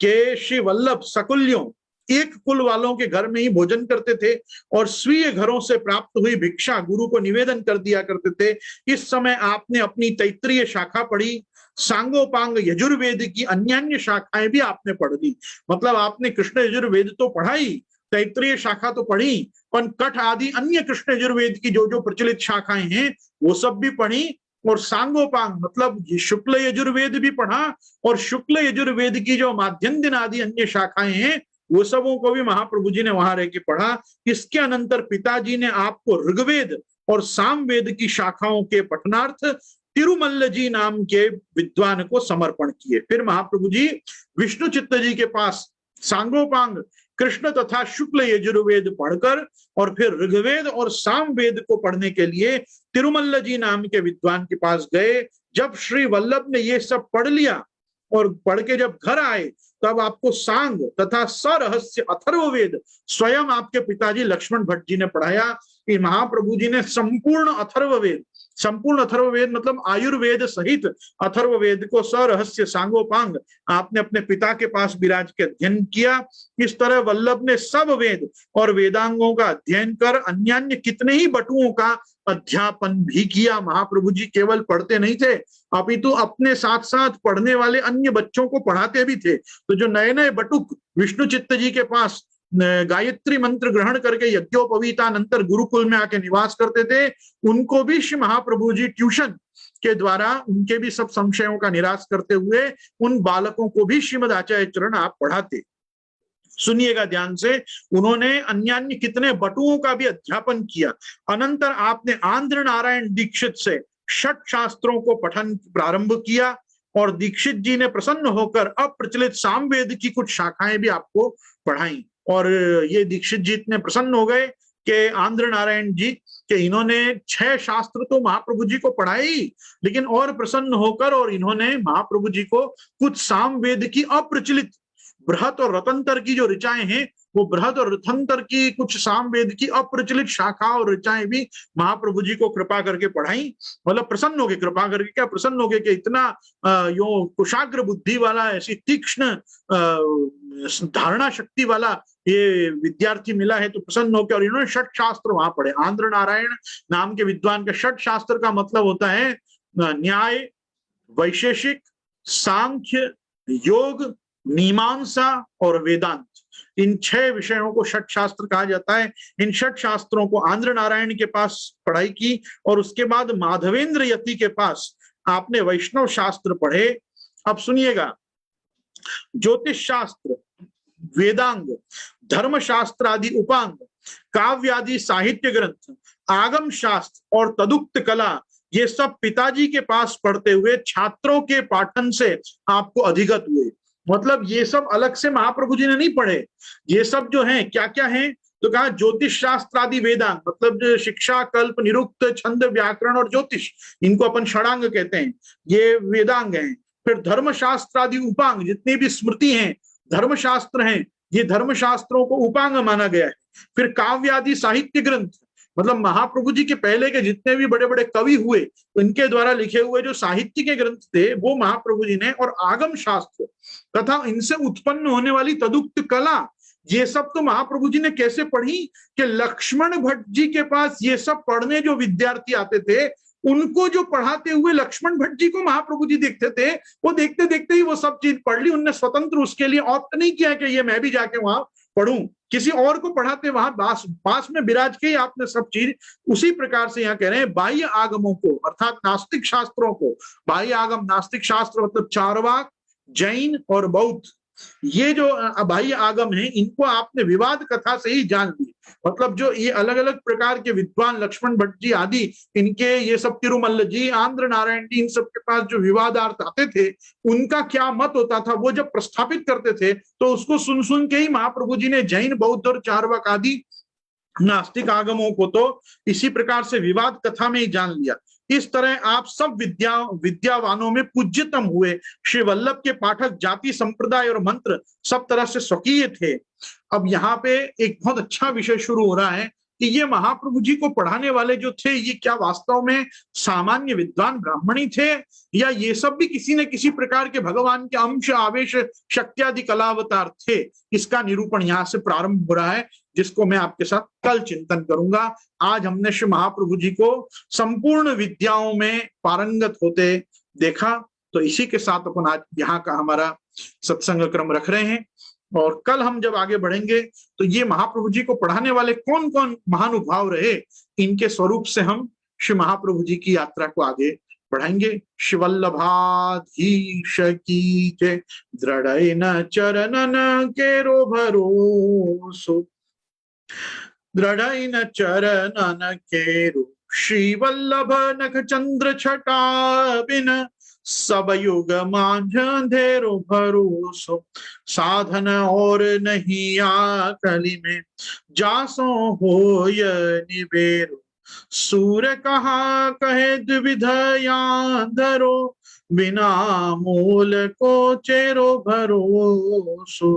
कि श्री वल्लभ सकुल्यों, एक कुल वालों के घर में ही भोजन करते थे और स्वीय घरों से प्राप्त हुई भिक्षा गुरु को निवेदन कर दिया करते थे। इस समय आपने अपनी तैत्रीय शाखा पढ़ी, सांगोपांग यजुर्वेद की अन्य शाखाएं भी आपने पढ़ ली। मतलब आपने कृष्ण यजुर्वेद तो पढ़ाई, तैत्रीय शाखा तो पढ़ी, पर कठ आदि अन्य कृष्ण यजुर्वेद की जो जो प्रचलित शाखाएं हैं वो सब भी पढ़ी। और सांगोपांग मतलब शुक्ल यजुर्वेद भी पढ़ा, और शुक्ल यजुर्वेद की जो माध्यम दिन आदि अन्य शाखाएं हैं वो सबों को भी महाप्रभु जी ने वहां रह के पढ़ा। इसके अनंतर पिताजी ने आपको ऋग्वेद और सामवेद की शाखाओं के पठनार्थ तिरुमल्ल जी नाम के विद्वान को समर्पण किए। फिर महाप्रभु जी विष्णु चित्त जी के पास सांगोपांग कृष्ण तथा शुक्ल यजुर्वेद पढ़कर और फिर ऋग्वेद और सामवेद को पढ़ने के लिए तिरुमल्ल जी नाम के विद्वान के पास गए। जब श्री वल्लभ ने ये सब पढ़ लिया और पढ़ के जब घर आए तब आपको सांग तथा सरहस्य अथर्ववेद स्वयं आपके पिताजी लक्ष्मण भट्ट जी ने पढ़ाया। कि महाप्रभु जी ने संपूर्ण अथर्ववेद मतलब आयुर्वेद सहित अथर्ववेद को सरहस्य सांगोपांग आपने अपने पिता के पास विराज के अध्ययन किया। इस तरह वल्लभ ने सब वेद और वेदांगों का अध्ययन कर अन्य कितने ही बटुओं का अध्यापन भी किया। महाप्रभु जी केवल पढ़ते नहीं थे अपितु अपने साथ साथ पढ़ने वाले अन्य बच्चों को पढ़ाते भी थे। तो जो नए नए बटुक विष्णु चित्त जी के पास गायत्री मंत्र ग्रहण करके यज्ञोपवीतानंतर गुरुकुल में आके निवास करते थे, उनको भी श्री महाप्रभु जी ट्यूशन के द्वारा उनके भी सब संशयों का निराश करते हुए उन बालकों को भी श्रीमद आचार्य चरण आप पढ़ाते। सुनिएगा ध्यान से, उन्होंने अन्य कितने बटुओं का भी अध्यापन किया। अनंतर आपने आंध्र नारायण दीक्षित से 6 शास्त्रों को पठन प्रारंभ किया और दीक्षित जी ने प्रसन्न होकर अप्रचलित सामवेद की कुछ शाखाएं भी आपको पढ़ाई। और ये दीक्षित जी इतने प्रसन्न हो गए कि आंध्र नारायण जी कि इन्होंने 6 शास्त्र तो महाप्रभु जी को पढ़ाई, लेकिन और प्रसन्न होकर और इन्होंने महाप्रभु जी को कुछ सामवेद की अप्रचलित बृहत और रतंतर की जो ऋचाएं हैं वो बृहद और रथंतर की कुछ सामवेद की अप्रचलित शाखा और ऋचाएं भी महाप्रभु जी को कृपा करके पढ़ाई। मतलब प्रसन्न हो गए, कृपा करके क्या प्रसन्न हो गए कि इतना यो कुशाग्र बुद्धि वाला, ऐसी तीक्ष्ण धारणा शक्ति वाला ये विद्यार्थी मिला है, तो प्रसन्न होकर और इन्होंने 6 शास्त्र वहां पढ़े। आंध्र नारायण नाम के विद्वान के 6 शास्त्र का मतलब होता है न्याय, वैशेषिक, सांख्य, योग, मीमांसा और वेदांत। इन 6 विषयों को 6 शास्त्र कहा जाता है। इन 6 शास्त्रों को आंध्र नारायण के पास पढ़ाई की और उसके बाद माधवेंद्र यति के पास आपने वैष्णव शास्त्र पढ़े। अब सुनिएगा, ज्योतिष शास्त्र, वेदांग, धर्म शास्त्र आदि उपांग, काव्यादि साहित्य ग्रंथ, आगम शास्त्र और तदुक्त कला, ये सब पिताजी के पास पढ़ते हुए छात्रों के पाठन से आपको अधिगत हुए। मतलब ये सब अलग से महाप्रभु जी ने नहीं पढ़े, ये सब जो है क्या क्या है तो कहा ज्योतिष शास्त्र आदि वेदांग, मतलब शिक्षा, कल्प, निरुक्त, छंद, व्याकरण और ज्योतिष, इनको अपन षडांग कहते हैं, ये वेदांग हैं। फिर धर्मशास्त्र आदि उपांग, जितनी भी स्मृति हैं धर्मशास्त्र हैं, ये धर्मशास्त्रों को उपांग माना गया है। फिर काव्य आदि साहित्य ग्रंथ, मतलब महाप्रभु जी के पहले के जितने भी बड़े बड़े कवि हुए उनके द्वारा लिखे हुए जो साहित्य के ग्रंथ थे वो महाप्रभु जी ने, और आगम शास्त्र तथा इनसे उत्पन्न होने वाली तदुक्त कला, ये सब तो महाप्रभु जी ने कैसे पढ़ी कि लक्ष्मण भट्ट जी के पास ये सब पढ़ने जो विद्यार्थी आते थे उनको जो पढ़ाते हुए लक्ष्मण भट्ट जी को महाप्रभु जी देखते थे, वो देखते देखते ही वो सब चीज पढ़ ली। उनने स्वतंत्र उसके लिए ऑप्ट नहीं किया कि ये मैं भी जाके वहां पढ़ूं, किसी और को पढ़ाते वहां पास में विराज के ही आपने सब चीज। उसी प्रकार से यहाँ कह रहे हैं बाह्य आगमों को अर्थात नास्तिक शास्त्रों को, बाह्य आगम नास्तिक शास्त्र मतलब चारवाक, जैन और बौद्ध, ये जो बाह्य आगम है इनको आपने विवाद कथा से ही जान ली। मतलब जो ये अलग अलग प्रकार के विद्वान लक्ष्मण भट्ट जी आदि, इनके ये सब तिरुमल्ल जी, आंध्र नारायण जी, इन सब के पास जो विवादार्थ आते थे, उनका क्या मत होता था, वो जब प्रस्थापित करते थे तो उसको सुन सुन के ही महाप्रभु जी ने जैन, बौद्ध और चार्वाक आदि नास्तिक आगमों को तो इसी प्रकार से विवाद कथा में ही जान लिया। इस तरह आप सब विद्यावानों में पूज्यतम हुए। श्री वल्लभ के पाठक जाति, संप्रदाय और मंत्र सब तरह से स्वकीय थे। अब यहाँ पे एक बहुत अच्छा विषय शुरू हो रहा है कि ये महाप्रभु जी को पढ़ाने वाले जो थे, ये क्या वास्तव में सामान्य विद्वान ब्राह्मणी थे, या ये सब भी किसी न किसी प्रकार के भगवान के अंश, आवेश, शक्ति आदि कलावतार थे। इसका निरूपण यहाँ से प्रारंभ हो रहा है, जिसको मैं आपके साथ कल चिंतन करूंगा। आज हमने श्री महाप्रभु जी को संपूर्ण विद्याओं में पारंगत होते देखा, तो इसी के साथ अपन आज यहाँ का हमारा सत्संग क्रम रख रहे हैं। और कल हम जब आगे बढ़ेंगे तो ये महाप्रभु जी को पढ़ाने वाले कौन कौन महानुभाव रहे, इनके स्वरूप से हम श्री महाप्रभु जी की यात्रा को आगे बढ़ाएंगे। शिवल्लभाधीश की जय, दृढ़ न चरणन केरो भरोसो, दृढ़ न चरणन केरो, श्री वल्लभ नख चंद्र छटा बिन, सब युग मांझ अंधेरो भरोसो, साधन और नहीं आकली में, जासो होय निबेरो, सूर्य कहा कहे द्विविध धरो, बिना मूल को चेरो भरोसो,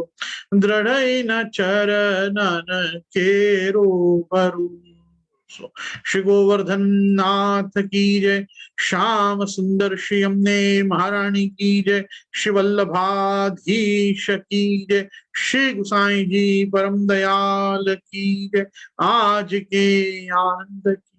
दृढ़ न चरणन केरो भरोसो। श्री गोवर्धन नाथ की जय, श्याम सुंदर श्री यमुने महारानी की जय, श्री वल्लभाधीश की जय, श्री गुसाई जी परम दयाल की जय, आज के आनंद की